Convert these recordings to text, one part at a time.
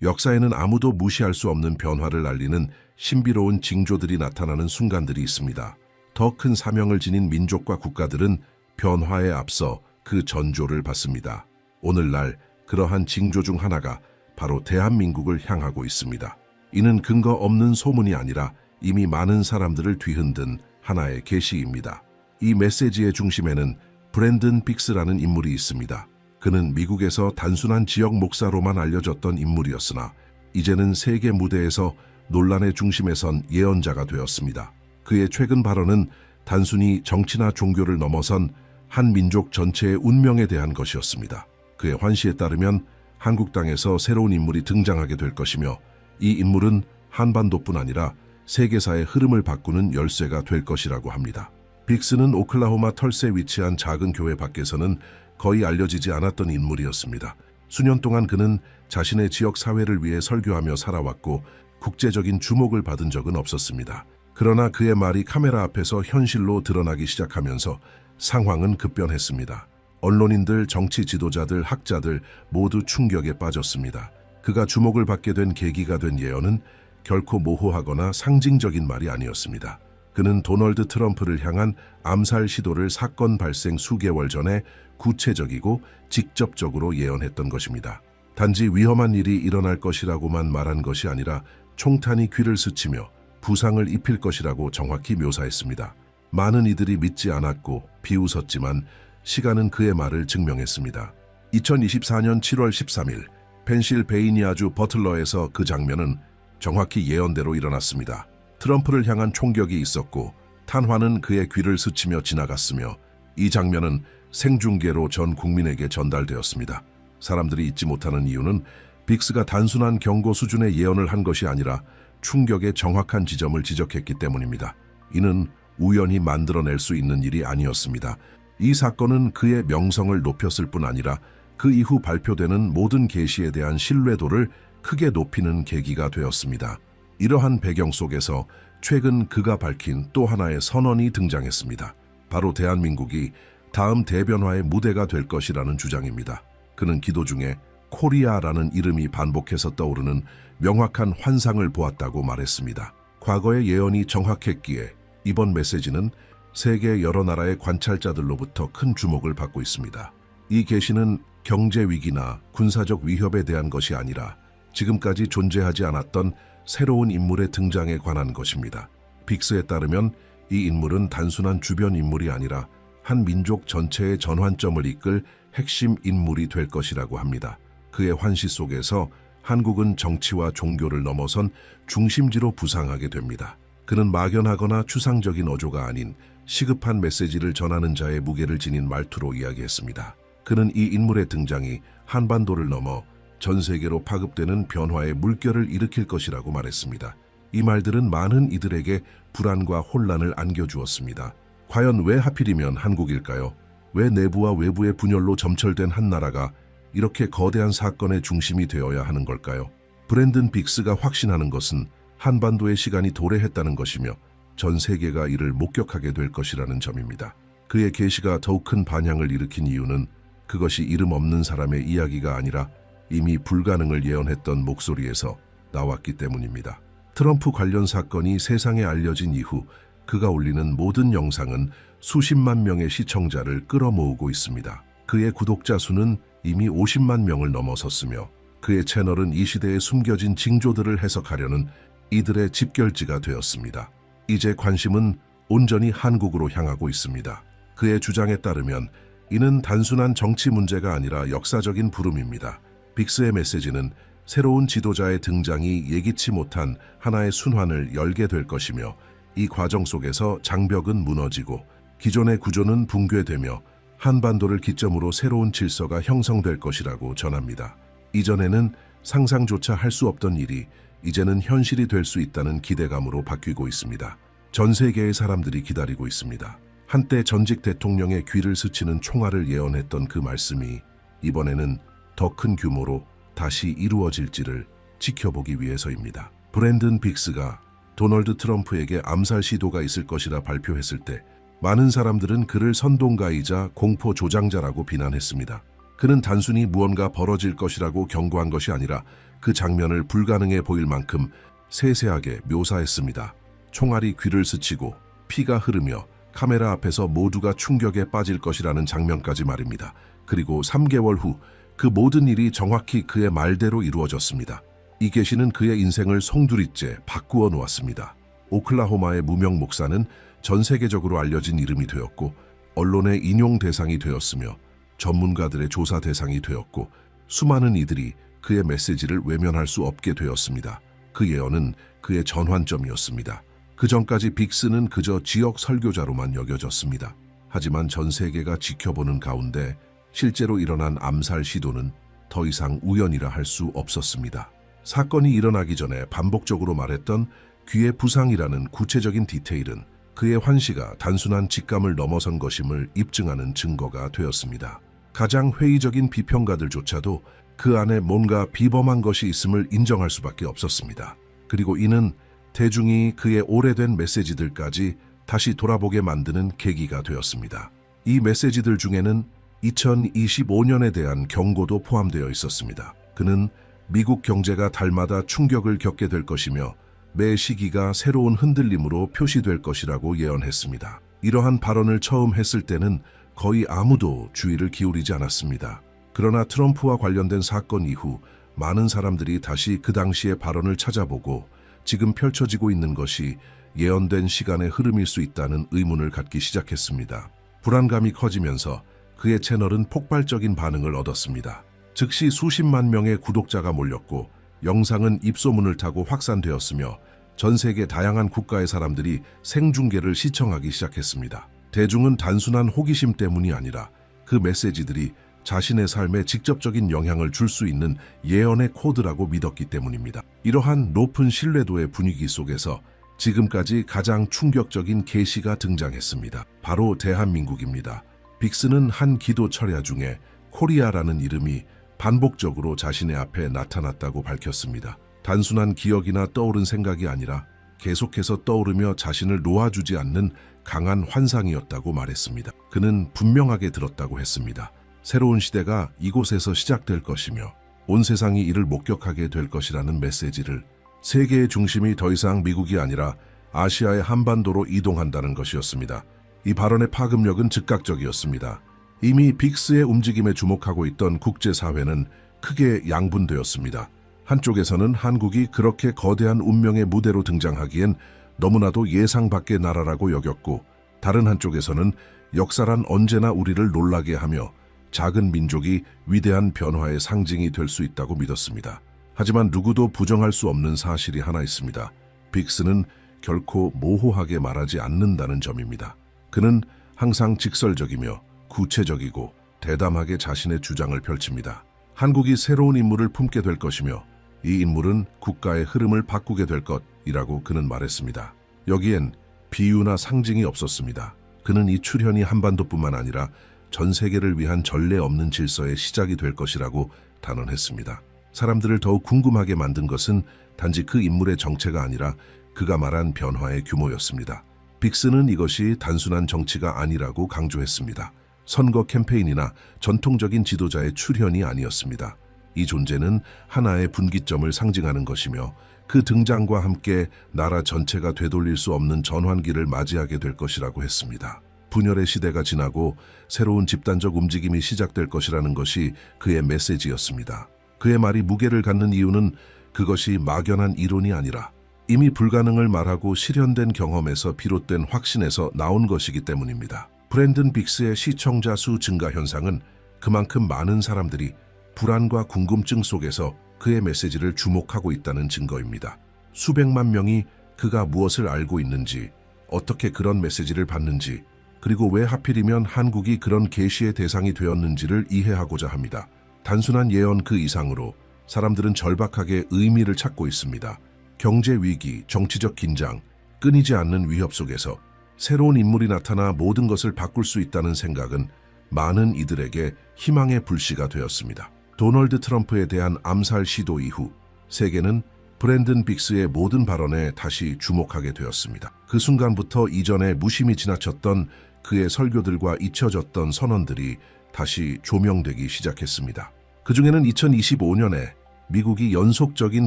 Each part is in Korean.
역사에는 아무도 무시할 수 없는 변화를 알리는 신비로운 징조들이 나타나는 순간들이 있습니다. 더 큰 사명을 지닌 민족과 국가들은 변화에 앞서 그 전조를 받습니다. 오늘날 그러한 징조 중 하나가 바로 대한민국을 향하고 있습니다. 이는 근거 없는 소문이 아니라 이미 많은 사람들을 뒤흔든 하나의 계시입니다. 이 메시지의 중심에는 브랜든 빅스라는 인물이 있습니다. 그는 미국에서 단순한 지역 목사로만 알려졌던 인물이었으나 이제는 세계 무대에서 논란의 중심에 선 예언자가 되었습니다. 그의 최근 발언은 단순히 정치나 종교를 넘어선 한 민족 전체의 운명에 대한 것이었습니다. 그의 환시에 따르면 한국 땅에서 새로운 인물이 등장하게 될 것이며 이 인물은 한반도뿐 아니라 세계사의 흐름을 바꾸는 열쇠가 될 것이라고 합니다. 빅스는 오클라호마 털스에 위치한 작은 교회 밖에서는 거의 알려지지 않았던 인물이었습니다. 수년 동안 그는 자신의 지역 사회를 위해 설교하며 살아왔고 국제적인 주목을 받은 적은 없었습니다. 그러나 그의 말이 카메라 앞에서 현실로 드러나기 시작하면서 상황은 급변했습니다. 언론인들, 정치 지도자들, 학자들 모두 충격에 빠졌습니다. 그가 주목을 받게 된 계기가 된 예언은 결코 모호하거나 상징적인 말이 아니었습니다. 그는 도널드 트럼프를 향한 암살 시도를 사건 발생 수개월 전에 구체적이고 직접적으로 예언했던 것입니다. 단지 위험한 일이 일어날 것이라고만 말한 것이 아니라 총탄이 귀를 스치며 부상을 입힐 것이라고 정확히 묘사했습니다. 많은 이들이 믿지 않았고 비웃었지만 시간은 그의 말을 증명했습니다. 2024년 7월 13일 펜실베이니아주 버틀러에서 그 장면은 정확히 예언대로 일어났습니다. 트럼프를 향한 총격이 있었고 탄환은 그의 귀를 스치며 지나갔으며 이 장면은 생중계로 전 국민에게 전달되었습니다. 사람들이 잊지 못하는 이유는 빅스가 단순한 경고 수준의 예언을 한 것이 아니라 충격의 정확한 지점을 지적했기 때문입니다. 이는 우연히 만들어낼 수 있는 일이 아니었습니다. 이 사건은 그의 명성을 높였을 뿐 아니라 그 이후 발표되는 모든 계시에 대한 신뢰도를 크게 높이는 계기가 되었습니다. 이러한 배경 속에서 최근 그가 밝힌 또 하나의 선언이 등장했습니다. 바로 대한민국이 다음 대변화의 무대가 될 것이라는 주장입니다. 그는 기도 중에 코리아라는 이름이 반복해서 떠오르는 명확한 환상을 보았다고 말했습니다. 과거의 예언이 정확했기에 이번 메시지는 세계 여러 나라의 관찰자들로부터 큰 주목을 받고 있습니다. 이 계시는 경제 위기나 군사적 위협에 대한 것이 아니라 지금까지 존재하지 않았던 새로운 인물의 등장에 관한 것입니다. 빅스에 따르면 이 인물은 단순한 주변 인물이 아니라 한 민족 전체의 전환점을 이끌 핵심 인물이 될 것이라고 합니다. 그의 환시 속에서 한국은 정치와 종교를 넘어선 중심지로 부상하게 됩니다. 그는 막연하거나 추상적인 어조가 아닌 시급한 메시지를 전하는 자의 무게를 지닌 말투로 이야기했습니다. 그는 이 인물의 등장이 한반도를 넘어 전 세계로 파급되는 변화의 물결을 일으킬 것이라고 말했습니다. 이 말들은 많은 이들에게 불안과 혼란을 안겨주었습니다. 과연 왜 하필이면 한국일까요? 왜 내부와 외부의 분열로 점철된 한 나라가 이렇게 거대한 사건의 중심이 되어야 하는 걸까요? 브랜든 빅스가 확신하는 것은 한반도의 시간이 도래했다는 것이며 전 세계가 이를 목격하게 될 것이라는 점입니다. 그의 계시가 더욱 큰 반향을 일으킨 이유는 그것이 이름 없는 사람의 이야기가 아니라 이미 불가능을 예언했던 목소리에서 나왔기 때문입니다. 트럼프 관련 사건이 세상에 알려진 이후 그가 올리는 모든 영상은 수십만 명의 시청자를 끌어모으고 있습니다. 그의 구독자 수는 이미 50만 명을 넘어섰으며 그의 채널은 이 시대에 숨겨진 징조들을 해석하려는 이들의 집결지가 되었습니다. 이제 관심은 온전히 한국으로 향하고 있습니다. 그의 주장에 따르면 이는 단순한 정치 문제가 아니라 역사적인 부름입니다. 빅스의 메시지는 새로운 지도자의 등장이 예기치 못한 하나의 순환을 열게 될 것이며 이 과정 속에서 장벽은 무너지고 기존의 구조는 붕괴되며 한반도를 기점으로 새로운 질서가 형성될 것이라고 전합니다. 이전에는 상상조차 할 수 없던 일이 이제는 현실이 될 수 있다는 기대감으로 바뀌고 있습니다. 전 세계의 사람들이 기다리고 있습니다. 한때 전직 대통령의 귀를 스치는 총알을 예언했던 그 말씀이 이번에는 더 큰 규모로 다시 이루어질지를 지켜보기 위해서입니다. 브랜든 빅스가 도널드 트럼프에게 암살 시도가 있을 것이라 발표했을 때 많은 사람들은 그를 선동가이자 공포 조장자라고 비난했습니다. 그는 단순히 무언가 벌어질 것이라고 경고한 것이 아니라 그 장면을 불가능해 보일 만큼 세세하게 묘사했습니다. 총알이 귀를 스치고 피가 흐르며 카메라 앞에서 모두가 충격에 빠질 것이라는 장면까지 말입니다. 그리고 3개월 후 그 모든 일이 정확히 그의 말대로 이루어졌습니다. 이 계시는 그의 인생을 송두리째 바꾸어 놓았습니다. 오클라호마의 무명 목사는 전 세계적으로 알려진 이름이 되었고 언론의 인용 대상이 되었으며 전문가들의 조사 대상이 되었고 수많은 이들이 그의 메시지를 외면할 수 없게 되었습니다. 그 예언은 그의 전환점이었습니다. 그 전까지 빅스는 그저 지역 설교자로만 여겨졌습니다. 하지만 전 세계가 지켜보는 가운데 실제로 일어난 암살 시도는 더 이상 우연이라 할 수 없었습니다. 사건이 일어나기 전에 반복적으로 말했던 귀의 부상이라는 구체적인 디테일은 그의 환시가 단순한 직감을 넘어선 것임을 입증하는 증거가 되었습니다. 가장 회의적인 비평가들조차도 그 안에 뭔가 비범한 것이 있음을 인정할 수밖에 없었습니다. 그리고 이는 대중이 그의 오래된 메시지들까지 다시 돌아보게 만드는 계기가 되었습니다. 이 메시지들 중에는 2025년에 대한 경고도 포함되어 있었습니다. 그는 미국 경제가 달마다 충격을 겪게 될 것이며 매 시기가 새로운 흔들림으로 표시될 것이라고 예언했습니다. 이러한 발언을 처음 했을 때는 거의 아무도 주의를 기울이지 않았습니다. 그러나 트럼프와 관련된 사건 이후 많은 사람들이 다시 그 당시의 발언을 찾아보고 지금 펼쳐지고 있는 것이 예언된 시간의 흐름일 수 있다는 의문을 갖기 시작했습니다. 불안감이 커지면서 그의 채널은 폭발적인 반응을 얻었습니다. 즉시 수십만 명의 구독자가 몰렸고 영상은 입소문을 타고 확산되었으며 전 세계 다양한 국가의 사람들이 생중계를 시청하기 시작했습니다. 대중은 단순한 호기심 때문이 아니라 그 메시지들이 자신의 삶에 직접적인 영향을 줄 수 있는 예언의 코드라고 믿었기 때문입니다. 이러한 높은 신뢰도의 분위기 속에서 지금까지 가장 충격적인 계시가 등장했습니다. 바로 대한민국입니다. 빅스는 한 기도 철야 중에 코리아라는 이름이 반복적으로 자신의 앞에 나타났다고 밝혔습니다. 단순한 기억이나 떠오른 생각이 아니라 계속해서 떠오르며 자신을 놓아주지 않는 강한 환상이었다고 말했습니다. 그는 분명하게 들었다고 했습니다. 새로운 시대가 이곳에서 시작될 것이며 온 세상이 이를 목격하게 될 것이라는 메시지를, 세계의 중심이 더 이상 미국이 아니라 아시아의 한반도로 이동한다는 것이었습니다. 이 발언의 파급력은 즉각적이었습니다. 이미 빅스의 움직임에 주목하고 있던 국제사회는 크게 양분되었습니다. 한쪽에서는 한국이 그렇게 거대한 운명의 무대로 등장하기엔 너무나도 예상 밖의 나라라고 여겼고, 다른 한쪽에서는 역사란 언제나 우리를 놀라게 하며 작은 민족이 위대한 변화의 상징이 될 수 있다고 믿었습니다. 하지만 누구도 부정할 수 없는 사실이 하나 있습니다. 빅스는 결코 모호하게 말하지 않는다는 점입니다. 그는 항상 직설적이며 구체적이고 대담하게 자신의 주장을 펼칩니다. 한국이 새로운 인물을 품게 될 것이며 이 인물은 국가의 흐름을 바꾸게 될 것이라고 그는 말했습니다. 여기엔 비유나 상징이 없었습니다. 그는 이 출현이 한반도뿐만 아니라 전 세계를 위한 전례 없는 질서의 시작이 될 것이라고 단언했습니다. 사람들을 더욱 궁금하게 만든 것은 단지 그 인물의 정체가 아니라 그가 말한 변화의 규모였습니다. 빅스는 이것이 단순한 정치가 아니라고 강조했습니다. 선거 캠페인이나 전통적인 지도자의 출현이 아니었습니다. 이 존재는 하나의 분기점을 상징하는 것이며 그 등장과 함께 나라 전체가 되돌릴 수 없는 전환기를 맞이하게 될 것이라고 했습니다. 분열의 시대가 지나고 새로운 집단적 움직임이 시작될 것이라는 것이 그의 메시지였습니다. 그의 말이 무게를 갖는 이유는 그것이 막연한 이론이 아니라 이미 불가능을 말하고 실현된 경험에서 비롯된 확신에서 나온 것이기 때문입니다. 브랜든 빅스의 시청자 수 증가 현상은 그만큼 많은 사람들이 불안과 궁금증 속에서 그의 메시지를 주목하고 있다는 증거입니다. 수백만 명이 그가 무엇을 알고 있는지, 어떻게 그런 메시지를 받는지, 그리고 왜 하필이면 한국이 그런 계시의 대상이 되었는지를 이해하고자 합니다. 단순한 예언 그 이상으로 사람들은 절박하게 의미를 찾고 있습니다. 경제 위기, 정치적 긴장, 끊이지 않는 위협 속에서 새로운 인물이 나타나 모든 것을 바꿀 수 있다는 생각은 많은 이들에게 희망의 불씨가 되었습니다. 도널드 트럼프에 대한 암살 시도 이후 세계는 브랜든 빅스의 모든 발언에 다시 주목하게 되었습니다. 그 순간부터 이전에 무심히 지나쳤던 그의 설교들과 잊혀졌던 선언들이 다시 조명되기 시작했습니다. 그 중에는 2025년에 미국이 연속적인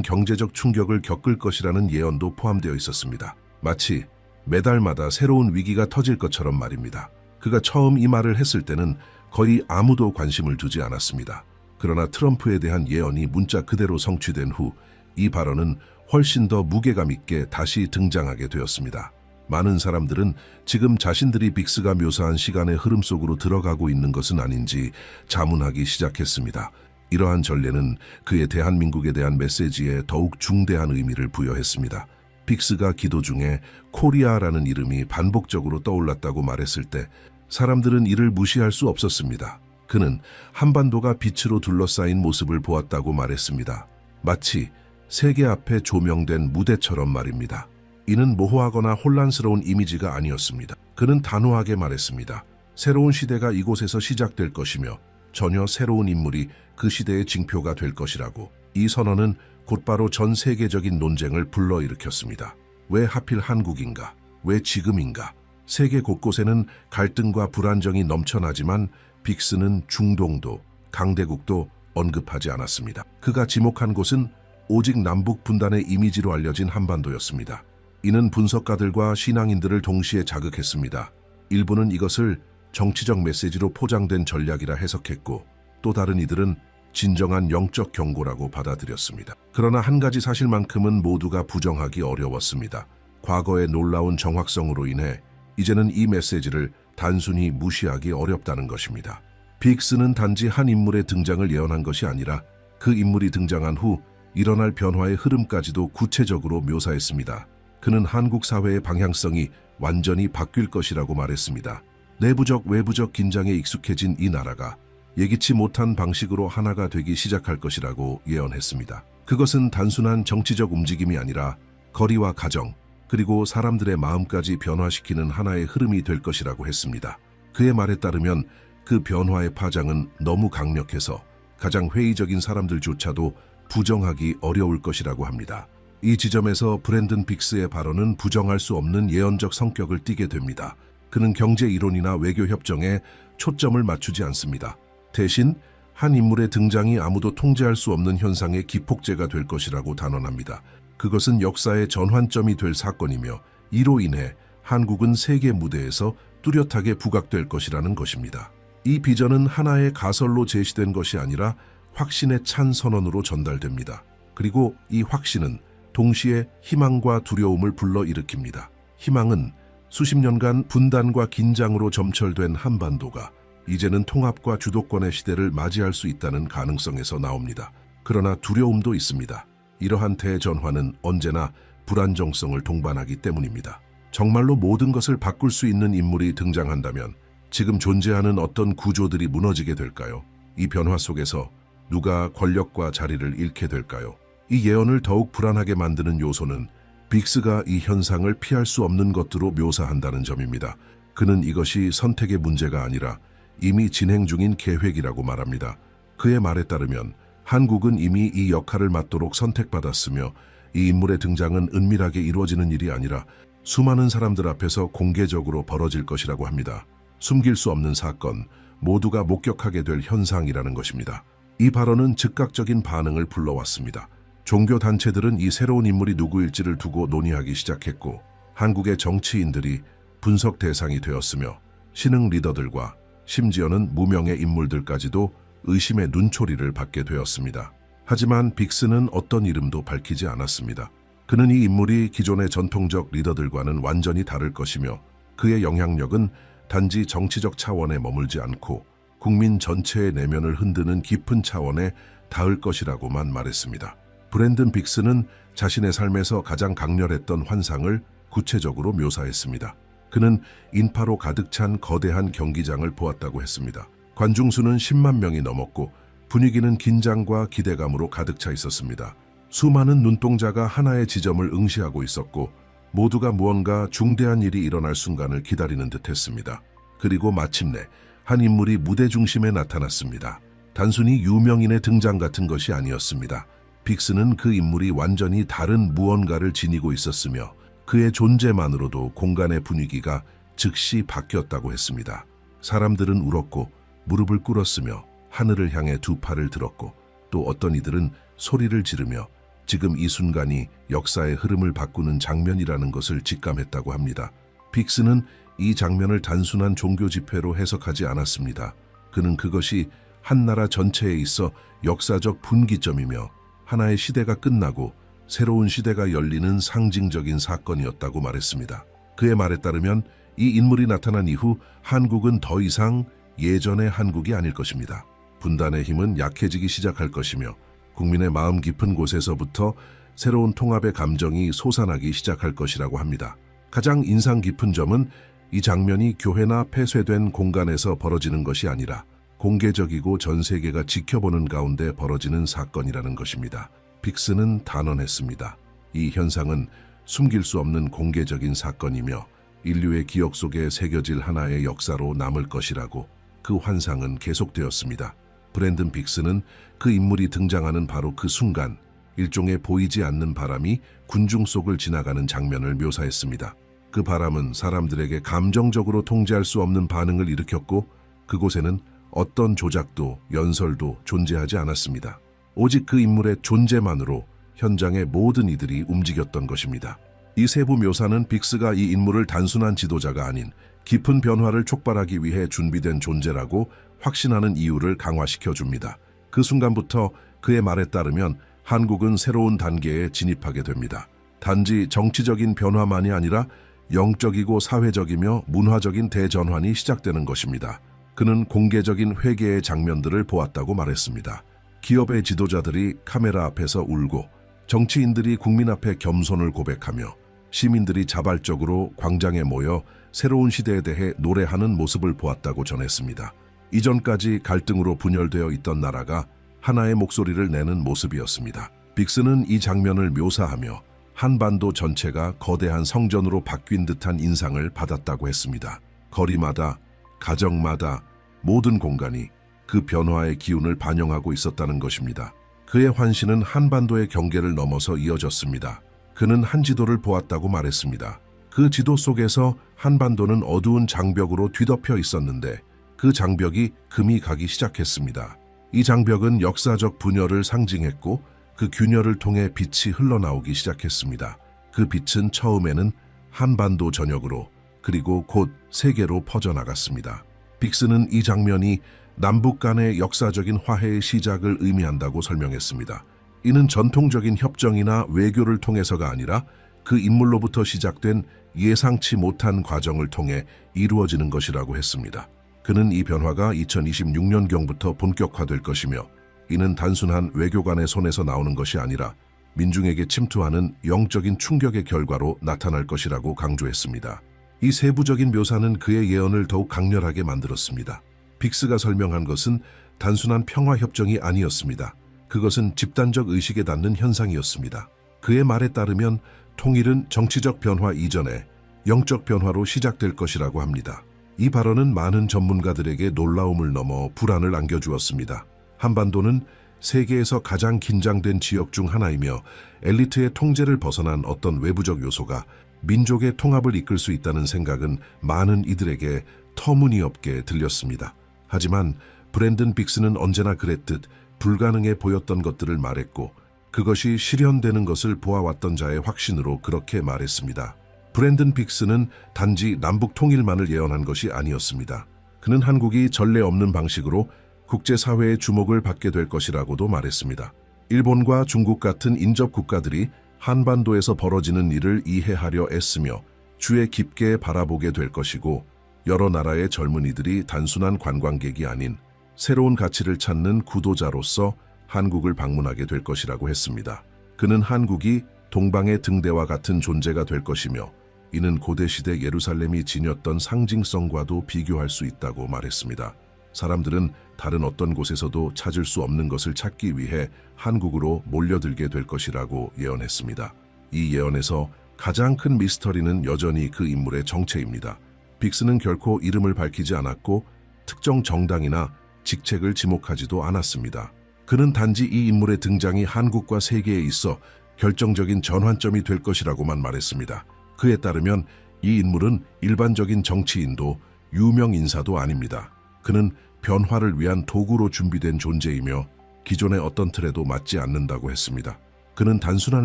경제적 충격을 겪을 것이라는 예언도 포함되어 있었습니다. 마치 매달마다 새로운 위기가 터질 것처럼 말입니다. 그가 처음 이 말을 했을 때는 거의 아무도 관심을 두지 않았습니다. 그러나 트럼프에 대한 예언이 문자 그대로 성취된 후 이 발언은 훨씬 더 무게감 있게 다시 등장하게 되었습니다. 많은 사람들은 지금 자신들이 빅스가 묘사한 시간의 흐름 속으로 들어가고 있는 것은 아닌지 자문하기 시작했습니다. 이러한 전례는 그의 대한민국에 대한 메시지에 더욱 중대한 의미를 부여했습니다. 빅스가 기도 중에 코리아라는 이름이 반복적으로 떠올랐다고 말했을 때 사람들은 이를 무시할 수 없었습니다. 그는 한반도가 빛으로 둘러싸인 모습을 보았다고 말했습니다. 마치 세계 앞에 조명된 무대처럼 말입니다. 이는 모호하거나 혼란스러운 이미지가 아니었습니다. 그는 단호하게 말했습니다. 새로운 시대가 이곳에서 시작될 것이며 전혀 새로운 인물이 그 시대의 징표가 될 것이라고. 이 선언은 곧바로 전 세계적인 논쟁을 불러일으켰습니다. 왜 하필 한국인가? 왜 지금인가? 세계 곳곳에는 갈등과 불안정이 넘쳐나지만 빅스는 중동도, 강대국도 언급하지 않았습니다. 그가 지목한 곳은 오직 남북 분단의 이미지로 알려진 한반도였습니다. 이는 분석가들과 신앙인들을 동시에 자극했습니다. 일부는 이것을 정치적 메시지로 포장된 전략이라 해석했고, 또 다른 이들은 진정한 영적 경고라고 받아들였습니다. 그러나 한 가지 사실만큼은 모두가 부정하기 어려웠습니다. 과거의 놀라운 정확성으로 인해 이제는 이 메시지를 단순히 무시하기 어렵다는 것입니다. 빅스는 단지 한 인물의 등장을 예언한 것이 아니라 그 인물이 등장한 후 일어날 변화의 흐름까지도 구체적으로 묘사했습니다. 그는 한국 사회의 방향성이 완전히 바뀔 것이라고 말했습니다. 내부적 외부적 긴장에 익숙해진 이 나라가 예기치 못한 방식으로 하나가 되기 시작할 것이라고 예언했습니다. 그것은 단순한 정치적 움직임이 아니라 거리와 가정, 그리고 사람들의 마음까지 변화시키는 하나의 흐름이 될 것이라고 했습니다. 그의 말에 따르면 그 변화의 파장은 너무 강력해서 가장 회의적인 사람들조차도 부정하기 어려울 것이라고 합니다. 이 지점에서 브랜든 빅스의 발언은 부정할 수 없는 예언적 성격을 띠게 됩니다. 그는 경제 이론이나 외교 협정에 초점을 맞추지 않습니다. 대신 한 인물의 등장이 아무도 통제할 수 없는 현상의 기폭제가 될 것이라고 단언합니다. 그것은 역사의 전환점이 될 사건이며 이로 인해 한국은 세계 무대에서 뚜렷하게 부각될 것이라는 것입니다. 이 비전은 하나의 가설로 제시된 것이 아니라 확신에 찬 선언으로 전달됩니다. 그리고 이 확신은 동시에 희망과 두려움을 불러일으킵니다. 희망은 수십 년간 분단과 긴장으로 점철된 한반도가 이제는 통합과 주도권의 시대를 맞이할 수 있다는 가능성에서 나옵니다. 그러나 두려움도 있습니다. 이러한 대전환은 언제나 불안정성을 동반하기 때문입니다. 정말로 모든 것을 바꿀 수 있는 인물이 등장한다면 지금 존재하는 어떤 구조들이 무너지게 될까요? 이 변화 속에서 누가 권력과 자리를 잃게 될까요? 이 예언을 더욱 불안하게 만드는 요소는 빅스가 이 현상을 피할 수 없는 것으로 묘사한다는 점입니다. 그는 이것이 선택의 문제가 아니라 이미 진행 중인 계획이라고 말합니다. 그의 말에 따르면 한국은 이미 이 역할을 맡도록 선택받았으며 이 인물의 등장은 은밀하게 이루어지는 일이 아니라 수많은 사람들 앞에서 공개적으로 벌어질 것이라고 합니다. 숨길 수 없는 사건, 모두가 목격하게 될 현상이라는 것입니다. 이 발언은 즉각적인 반응을 불러왔습니다. 종교 단체들은 이 새로운 인물이 누구일지를 두고 논의하기 시작했고 한국의 정치인들이 분석 대상이 되었으며 신흥 리더들과 심지어는 무명의 인물들까지도 의심의 눈초리를 받게 되었습니다. 하지만 빅스는 어떤 이름도 밝히지 않았습니다. 그는 이 인물이 기존의 전통적 리더들과는 완전히 다를 것이며 그의 영향력은 단지 정치적 차원에 머물지 않고 국민 전체의 내면을 흔드는 깊은 차원에 닿을 것이라고만 말했습니다. 브랜든 빅스는 자신의 삶에서 가장 강렬했던 환상을 구체적으로 묘사했습니다. 그는 인파로 가득 찬 거대한 경기장을 보았다고 했습니다. 관중 수는 10만 명이 넘었고 분위기는 긴장과 기대감으로 가득 차 있었습니다. 수많은 눈동자가 하나의 지점을 응시하고 있었고 모두가 무언가 중대한 일이 일어날 순간을 기다리는 듯했습니다. 그리고 마침내 한 인물이 무대 중심에 나타났습니다. 단순히 유명인의 등장 같은 것이 아니었습니다. 빅스는 그 인물이 완전히 다른 무언가를 지니고 있었으며 그의 존재만으로도 공간의 분위기가 즉시 바뀌었다고 했습니다. 사람들은 울었고 무릎을 꿇었으며 하늘을 향해 두 팔을 들었고 또 어떤 이들은 소리를 지르며 지금 이 순간이 역사의 흐름을 바꾸는 장면이라는 것을 직감했다고 합니다. 빅스는 이 장면을 단순한 종교 집회로 해석하지 않았습니다. 그는 그것이 한 나라 전체에 있어 역사적 분기점이며 하나의 시대가 끝나고 새로운 시대가 열리는 상징적인 사건이었다고 말했습니다. 그의 말에 따르면 이 인물이 나타난 이후 한국은 더 이상 예전의 한국이 아닐 것입니다. 분단의 힘은 약해지기 시작할 것이며 국민의 마음 깊은 곳에서부터 새로운 통합의 감정이 솟아나기 시작할 것이라고 합니다. 가장 인상 깊은 점은 이 장면이 교회나 폐쇄된 공간에서 벌어지는 것이 아니라 공개적이고 전 세계가 지켜보는 가운데 벌어지는 사건이라는 것입니다. 빅스는 단언했습니다. 이 현상은 숨길 수 없는 공개적인 사건이며 인류의 기억 속에 새겨질 하나의 역사로 남을 것이라고. 그 환상은 계속되었습니다. 브랜든 빅스는 그 인물이 등장하는 바로 그 순간 일종의 보이지 않는 바람이 군중 속을 지나가는 장면을 묘사했습니다. 그 바람은 사람들에게 감정적으로 통제할 수 없는 반응을 일으켰고 그곳에는 어떤 조작도 연설도 존재하지 않았습니다. 오직 그 인물의 존재만으로 현장의 모든 이들이 움직였던 것입니다. 이 세부 묘사는 빅스가 이 인물을 단순한 지도자가 아닌 깊은 변화를 촉발하기 위해 준비된 존재라고 확신하는 이유를 강화시켜 줍니다. 그 순간부터 그의 말에 따르면 한국은 새로운 단계에 진입하게 됩니다. 단지 정치적인 변화만이 아니라 영적이고 사회적이며 문화적인 대전환이 시작되는 것입니다. 그는 공개적인 회개의 장면들을 보았다고 말했습니다. 기업의 지도자들이 카메라 앞에서 울고 정치인들이 국민 앞에 겸손을 고백하며 시민들이 자발적으로 광장에 모여 새로운 시대에 대해 노래하는 모습을 보았다고 전했습니다. 이전까지 갈등으로 분열되어 있던 나라가 하나의 목소리를 내는 모습이었습니다. 빅스는 이 장면을 묘사하며 한반도 전체가 거대한 성전으로 바뀐 듯한 인상을 받았다고 했습니다. 거리마다, 가정마다 모든 공간이 그 변화의 기운을 반영하고 있었다는 것입니다. 그의 환신은 한반도의 경계를 넘어서 이어졌습니다. 그는 한 지도를 보았다고 말했습니다. 그 지도 속에서 한반도는 어두운 장벽으로 뒤덮여 있었는데 그 장벽이 금이 가기 시작했습니다. 이 장벽은 역사적 분열을 상징했고 그 균열을 통해 빛이 흘러나오기 시작했습니다. 그 빛은 처음에는 한반도 전역으로 그리고 곧 세계로 퍼져나갔습니다. 빅스는 이 장면이 남북 간의 역사적인 화해의 시작을 의미한다고 설명했습니다. 이는 전통적인 협정이나 외교를 통해서가 아니라 그 인물로부터 시작된 예상치 못한 과정을 통해 이루어지는 것이라고 했습니다. 그는 이 변화가 2026년경부터 본격화될 것이며 이는 단순한 외교관의 손에서 나오는 것이 아니라 민중에게 침투하는 영적인 충격의 결과로 나타날 것이라고 강조했습니다. 이 세부적인 묘사는 그의 예언을 더욱 강렬하게 만들었습니다. 빅스가 설명한 것은 단순한 평화협정이 아니었습니다. 그것은 집단적 의식에 닿는 현상이었습니다. 그의 말에 따르면 통일은 정치적 변화 이전에 영적 변화로 시작될 것이라고 합니다. 이 발언은 많은 전문가들에게 놀라움을 넘어 불안을 안겨주었습니다. 한반도는 세계에서 가장 긴장된 지역 중 하나이며 엘리트의 통제를 벗어난 어떤 외부적 요소가 민족의 통합을 이끌 수 있다는 생각은 많은 이들에게 터무니없게 들렸습니다. 하지만 브랜든 빅스는 언제나 그랬듯 불가능해 보였던 것들을 말했고 그것이 실현되는 것을 보아왔던 자의 확신으로 그렇게 말했습니다. 브랜든 빅스는 단지 남북 통일만을 예언한 것이 아니었습니다. 그는 한국이 전례 없는 방식으로 국제사회의 주목을 받게 될 것이라고도 말했습니다. 일본과 중국 같은 인접 국가들이 한반도에서 벌어지는 일을 이해하려 애쓰며 주의 깊게 바라보게 될 것이고 여러 나라의 젊은이들이 단순한 관광객이 아닌 새로운 가치를 찾는 구도자로서 한국을 방문하게 될 것이라고 했습니다. 그는 한국이 동방의 등대와 같은 존재가 될 것이며 이는 고대시대 예루살렘이 지녔던 상징성과도 비교할 수 있다고 말했습니다. 사람들은 다른 어떤 곳에서도 찾을 수 없는 것을 찾기 위해 한국으로 몰려들게 될 것이라고 예언했습니다. 이 예언에서 가장 큰 미스터리는 여전히 그 인물의 정체입니다. 빅스는 결코 이름을 밝히지 않았고 특정 정당이나 직책을 지목하지도 않았습니다. 그는 단지 이 인물의 등장이 한국과 세계에 있어 결정적인 전환점이 될 것이라고만 말했습니다. 그에 따르면 이 인물은 일반적인 정치인도 유명 인사도 아닙니다. 그는 변화를 위한 도구로 준비된 존재이며 기존의 어떤 틀에도 맞지 않는다고 했습니다. 그는 단순한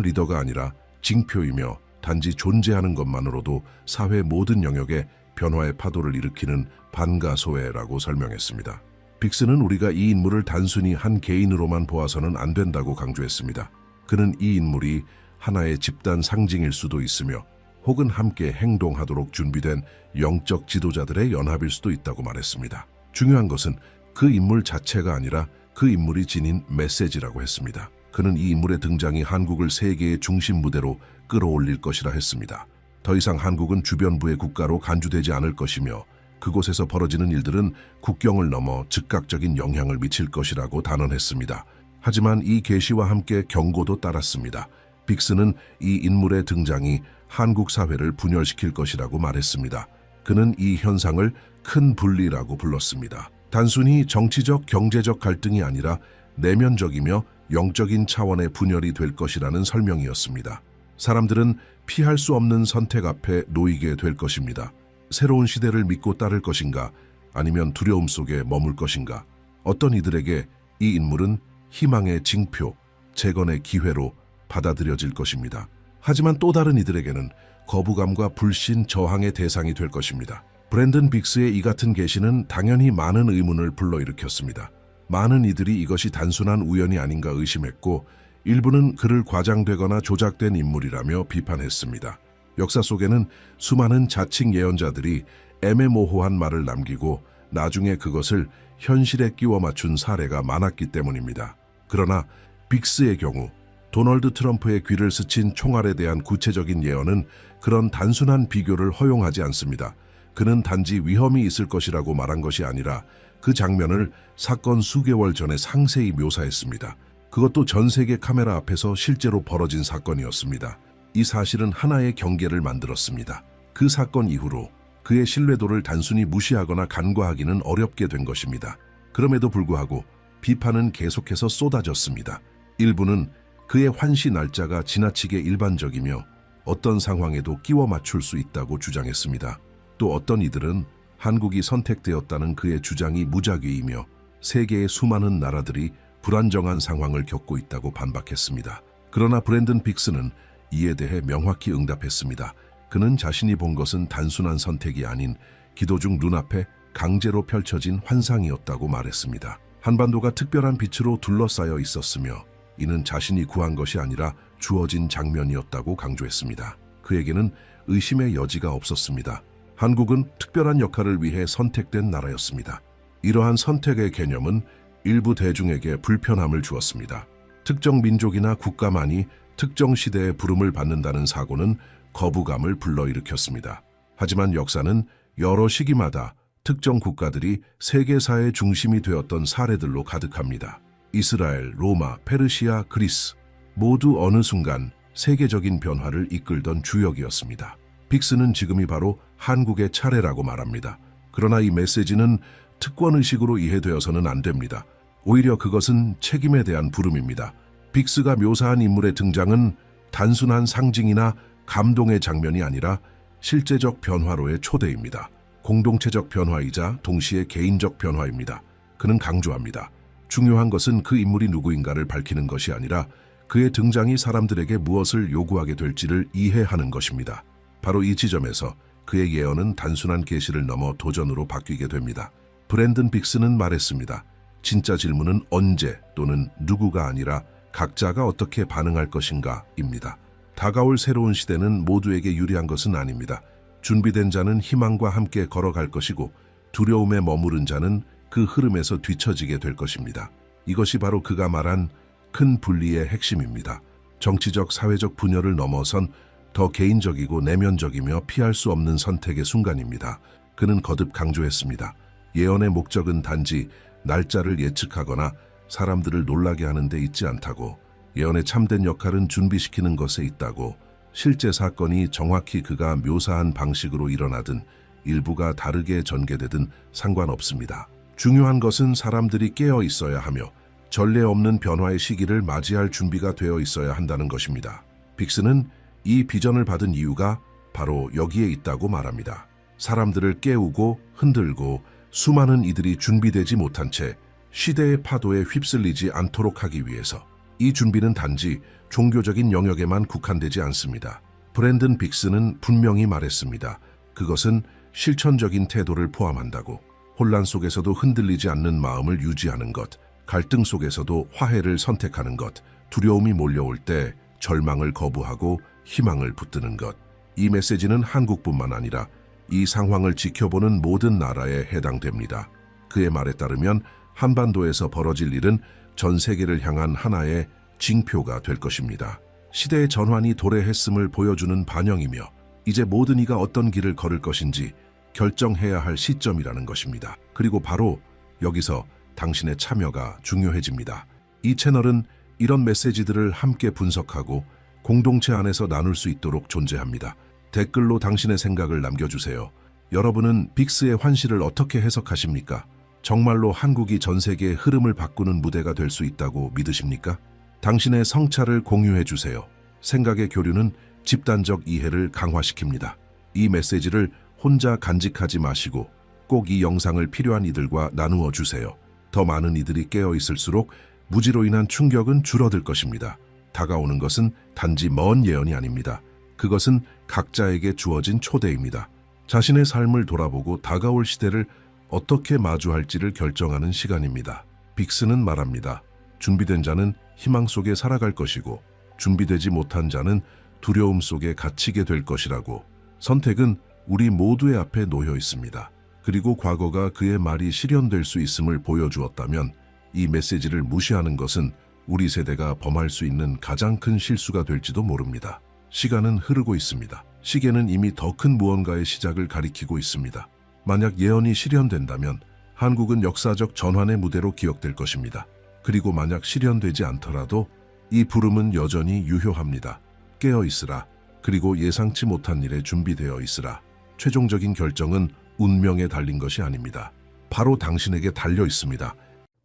리더가 아니라 징표이며 단지 존재하는 것만으로도 사회 모든 영역에 변화의 파도를 일으키는 반가소회라고 설명했습니다. 빅스는 우리가 이 인물을 단순히 한 개인으로만 보아서는 안 된다고 강조했습니다. 그는 이 인물이 하나의 집단 상징일 수도 있으며 혹은 함께 행동하도록 준비된 영적 지도자들의 연합일 수도 있다고 말했습니다. 중요한 것은 그 인물 자체가 아니라 그 인물이 지닌 메시지라고 했습니다. 그는 이 인물의 등장이 한국을 세계의 중심 무대로 끌어올릴 것이라 했습니다. 더 이상 한국은 주변부의 국가로 간주되지 않을 것이며 그곳에서 벌어지는 일들은 국경을 넘어 즉각적인 영향을 미칠 것이라고 단언했습니다. 하지만 이 계시와 함께 경고도 따랐습니다. 빅스는 이 인물의 등장이 한국 사회를 분열시킬 것이라고 말했습니다. 그는 이 현상을 큰 분리라고 불렀습니다. 단순히 정치적, 경제적 갈등이 아니라 내면적이며 영적인 차원의 분열이 될 것이라는 설명이었습니다. 사람들은 피할 수 없는 선택 앞에 놓이게 될 것입니다. 새로운 시대를 믿고 따를 것인가, 아니면 두려움 속에 머물 것인가. 어떤 이들에게 이 인물은 희망의 징표, 재건의 기회로 받아들여질 것입니다. 하지만 또 다른 이들에게는 거부감과 불신, 저항의 대상이 될 것입니다. 브랜든 빅스의 이 같은 계시는 당연히 많은 의문을 불러일으켰습니다. 많은 이들이 이것이 단순한 우연이 아닌가 의심했고 일부는 그를 과장되거나 조작된 인물이라며 비판했습니다. 역사 속에는 수많은 자칭 예언자들이 애매모호한 말을 남기고 나중에 그것을 현실에 끼워 맞춘 사례가 많았기 때문입니다. 그러나 빅스의 경우 도널드 트럼프의 귀를 스친 총알에 대한 구체적인 예언은 그런 단순한 비교를 허용하지 않습니다. 그는 단지 위험이 있을 것이라고 말한 것이 아니라 그 장면을 사건 수개월 전에 상세히 묘사했습니다. 그것도 전 세계 카메라 앞에서 실제로 벌어진 사건이었습니다. 이 사실은 하나의 경계를 만들었습니다. 그 사건 이후로 그의 신뢰도를 단순히 무시하거나 간과하기는 어렵게 된 것입니다. 그럼에도 불구하고 비판은 계속해서 쏟아졌습니다. 일부는 그의 환시 날짜가 지나치게 일반적이며 어떤 상황에도 끼워 맞출 수 있다고 주장했습니다. 또 어떤 이들은 한국이 선택되었다는 그의 주장이 무작위이며 세계의 수많은 나라들이 불안정한 상황을 겪고 있다고 반박했습니다. 그러나 브랜든 빅스는 이에 대해 명확히 응답했습니다. 그는 자신이 본 것은 단순한 선택이 아닌 기도 중 눈앞에 강제로 펼쳐진 환상이었다고 말했습니다. 한반도가 특별한 빛으로 둘러싸여 있었으며 이는 자신이 구한 것이 아니라 주어진 장면이었다고 강조했습니다. 그에게는 의심의 여지가 없었습니다. 한국은 특별한 역할을 위해 선택된 나라였습니다. 이러한 선택의 개념은 일부 대중에게 불편함을 주었습니다. 특정 민족이나 국가만이 특정 시대의 부름을 받는다는 사고는 거부감을 불러일으켰습니다. 하지만 역사는 여러 시기마다 특정 국가들이 세계사의 중심이 되었던 사례들로 가득합니다. 이스라엘, 로마, 페르시아, 그리스 모두 어느 순간 세계적인 변화를 이끌던 주역이었습니다. 빅스는 지금이 바로 한국의 차례라고 말합니다. 그러나 이 메시지는 특권의식으로 이해되어서는 안 됩니다. 오히려 그것은 책임에 대한 부름입니다. 빅스가 묘사한 인물의 등장은 단순한 상징이나 감동의 장면이 아니라 실제적 변화로의 초대입니다. 공동체적 변화이자 동시에 개인적 변화입니다. 그는 강조합니다. 중요한 것은 그 인물이 누구인가를 밝히는 것이 아니라 그의 등장이 사람들에게 무엇을 요구하게 될지를 이해하는 것입니다. 바로 이 지점에서 그의 예언은 단순한 계시를 넘어 도전으로 바뀌게 됩니다. 브랜든 빅스는 말했습니다. 진짜 질문은 언제 또는 누구가 아니라 각자가 어떻게 반응할 것인가입니다. 다가올 새로운 시대는 모두에게 유리한 것은 아닙니다. 준비된 자는 희망과 함께 걸어갈 것이고 두려움에 머무른 자는 그 흐름에서 뒤처지게 될 것입니다. 이것이 바로 그가 말한 큰 분리의 핵심입니다. 정치적, 사회적 분열을 넘어선 더 개인적이고 내면적이며 피할 수 없는 선택의 순간입니다. 그는 거듭 강조했습니다. 예언의 목적은 단지 날짜를 예측하거나 사람들을 놀라게 하는 데 있지 않다고, 예언의 참된 역할은 준비시키는 것에 있다고, 실제 사건이 정확히 그가 묘사한 방식으로 일어나든 일부가 다르게 전개되든 상관없습니다. 중요한 것은 사람들이 깨어 있어야 하며 전례 없는 변화의 시기를 맞이할 준비가 되어 있어야 한다는 것입니다. 빅스는 이 비전을 받은 이유가 바로 여기에 있다고 말합니다. 사람들을 깨우고 흔들고 수많은 이들이 준비되지 못한 채 시대의 파도에 휩쓸리지 않도록 하기 위해서. 이 준비는 단지 종교적인 영역에만 국한되지 않습니다. 브랜든 빅스는 분명히 말했습니다. 그것은 실천적인 태도를 포함한다고. 혼란 속에서도 흔들리지 않는 마음을 유지하는 것, 갈등 속에서도 화해를 선택하는 것, 두려움이 몰려올 때 절망을 거부하고 희망을 붙드는 것. 이 메시지는 한국뿐만 아니라 이 상황을 지켜보는 모든 나라에 해당됩니다. 그의 말에 따르면 한반도에서 벌어질 일은 전 세계를 향한 하나의 징표가 될 것입니다. 시대의 전환이 도래했음을 보여주는 반영이며 이제 모든 이가 어떤 길을 걸을 것인지 결정해야 할 시점이라는 것입니다. 그리고 바로 여기서 당신의 참여가 중요해집니다. 이 채널은 이런 메시지들을 함께 분석하고 공동체 안에서 나눌 수 있도록 존재합니다. 댓글로 당신의 생각을 남겨주세요. 여러분은 빅스의 환시를 어떻게 해석하십니까? 정말로 한국이 전 세계의 흐름을 바꾸는 무대가 될 수 있다고 믿으십니까? 당신의 성찰을 공유해주세요. 생각의 교류는 집단적 이해를 강화시킵니다. 이 메시지를 혼자 간직하지 마시고 꼭 이 영상을 필요한 이들과 나누어 주세요. 더 많은 이들이 깨어 있을수록 무지로 인한 충격은 줄어들 것입니다. 다가오는 것은 단지 먼 예언이 아닙니다. 그것은 각자에게 주어진 초대입니다. 자신의 삶을 돌아보고 다가올 시대를 어떻게 마주할지를 결정하는 시간입니다. 빅스는 말합니다. 준비된 자는 희망 속에 살아갈 것이고 준비되지 못한 자는 두려움 속에 갇히게 될 것이라고. 선택은 우리 모두의 앞에 놓여 있습니다. 그리고 과거가 그의 말이 실현될 수 있음을 보여주었다면 이 메시지를 무시하는 것은 우리 세대가 범할 수 있는 가장 큰 실수가 될지도 모릅니다. 시간은 흐르고 있습니다. 시계는 이미 더 큰 무언가의 시작을 가리키고 있습니다. 만약 예언이 실현된다면 한국은 역사적 전환의 무대로 기억될 것입니다. 그리고 만약 실현되지 않더라도 이 부름은 여전히 유효합니다. 깨어 있으라. 그리고 예상치 못한 일에 준비되어 있으라. 최종적인 결정은 운명에 달린 것이 아닙니다. 바로 당신에게 달려 있습니다.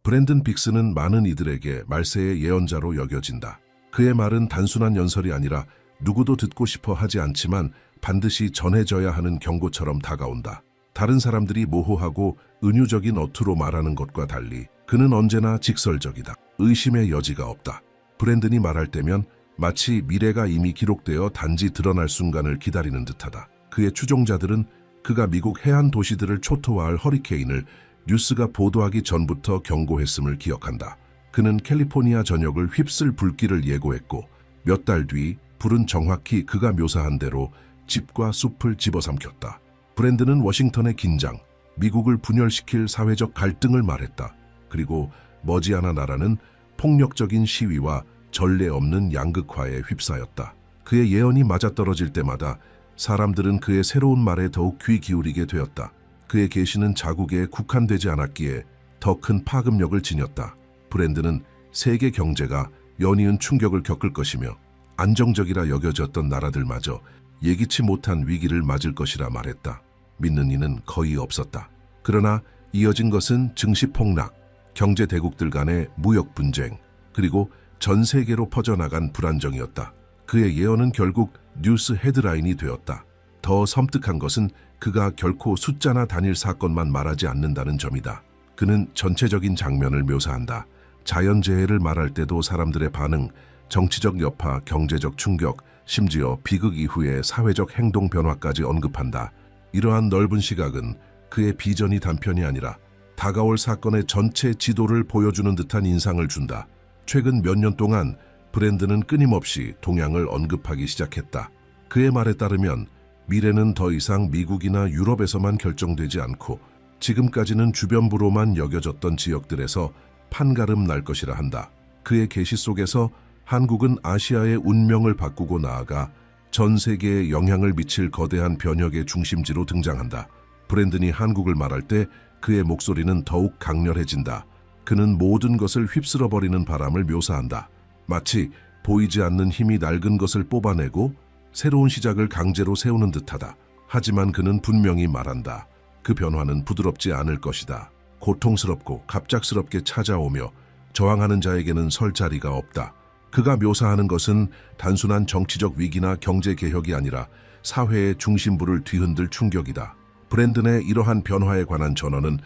브랜든 빅스는 많은 이들에게 말세의 예언자로 여겨진다. 그의 말은 단순한 연설이 아니라 누구도 듣고 싶어 하지 않지만 반드시 전해져야 하는 경고처럼 다가온다. 다른 사람들이 모호하고 은유적인 어투로 말하는 것과 달리 그는 언제나 직설적이다. 의심의 여지가 없다. 브랜든이 말할 때면 마치 미래가 이미 기록되어 단지 드러날 순간을 기다리는 듯하다. 그의 추종자들은 그가 미국 해안 도시들을 초토화할 허리케인을 뉴스가 보도하기 전부터 경고했음을 기억한다. 그는 캘리포니아 전역을 휩쓸 불길을 예고했고 몇 달 뒤 불은 정확히 그가 묘사한 대로 집과 숲을 집어삼켰다. 브랜든은 워싱턴의 긴장, 미국을 분열시킬 사회적 갈등을 말했다. 그리고 머지않아 나라는 폭력적인 시위와 전례 없는 양극화에 휩싸였다. 그의 예언이 맞아떨어질 때마다 사람들은 그의 새로운 말에 더욱 귀 기울이게 되었다. 그의 계시는 자국에 국한되지 않았기에 더 큰 파급력을 지녔다. 브랜든은 세계 경제가 연이은 충격을 겪을 것이며 안정적이라 여겨졌던 나라들마저 예기치 못한 위기를 맞을 것이라 말했다. 믿는 이는 거의 없었다. 그러나 이어진 것은 증시 폭락, 경제 대국들 간의 무역 분쟁, 그리고 전 세계로 퍼져나간 불안정이었다. 그의 예언은 결국 뉴스 헤드라인이 되었다. 더 섬뜩한 것은 그가 결코 숫자나 단일 사건만 말하지 않는다는 점이다. 그는 전체적인 장면을 묘사한다. 자연재해를 말할 때도 사람들의 반응, 정치적 여파, 경제적 충격, 심지어 비극 이후의 사회적 행동 변화까지 언급한다. 이러한 넓은 시각은 그의 비전이 단편이 아니라 다가올 사건의 전체 지도를 보여주는 듯한 인상을 준다. 최근 몇 년 동안 브랜든은 끊임없이 동양을 언급하기 시작했다. 그의 말에 따르면 미래는 더 이상 미국이나 유럽에서만 결정되지 않고 지금까지는 주변부로만 여겨졌던 지역들에서 판가름 날 것이라 한다. 그의 계시 속에서 한국은 아시아의 운명을 바꾸고 나아가 전 세계에 영향을 미칠 거대한 변혁의 중심지로 등장한다. 브랜든이 한국을 말할 때 그의 목소리는 더욱 강렬해진다. 그는 모든 것을 휩쓸어버리는 바람을 묘사한다. 마치 보이지 않는 힘이 낡은 것을 뽑아내고 새로운 시작을 강제로 세우는 듯하다. 하지만 그는 분명히 말한다. 그 변화는 부드럽지 않을 것이다. 고통스럽고 갑작스럽게 찾아오며 저항하는 자에게는 설 자리가 없다. 그가 묘사하는 것은 단순한 정치적 위기나 경제 개혁이 아니라 사회의 중심부를 뒤흔들 충격이다. 브랜든의 이러한 변화에 관한 전언은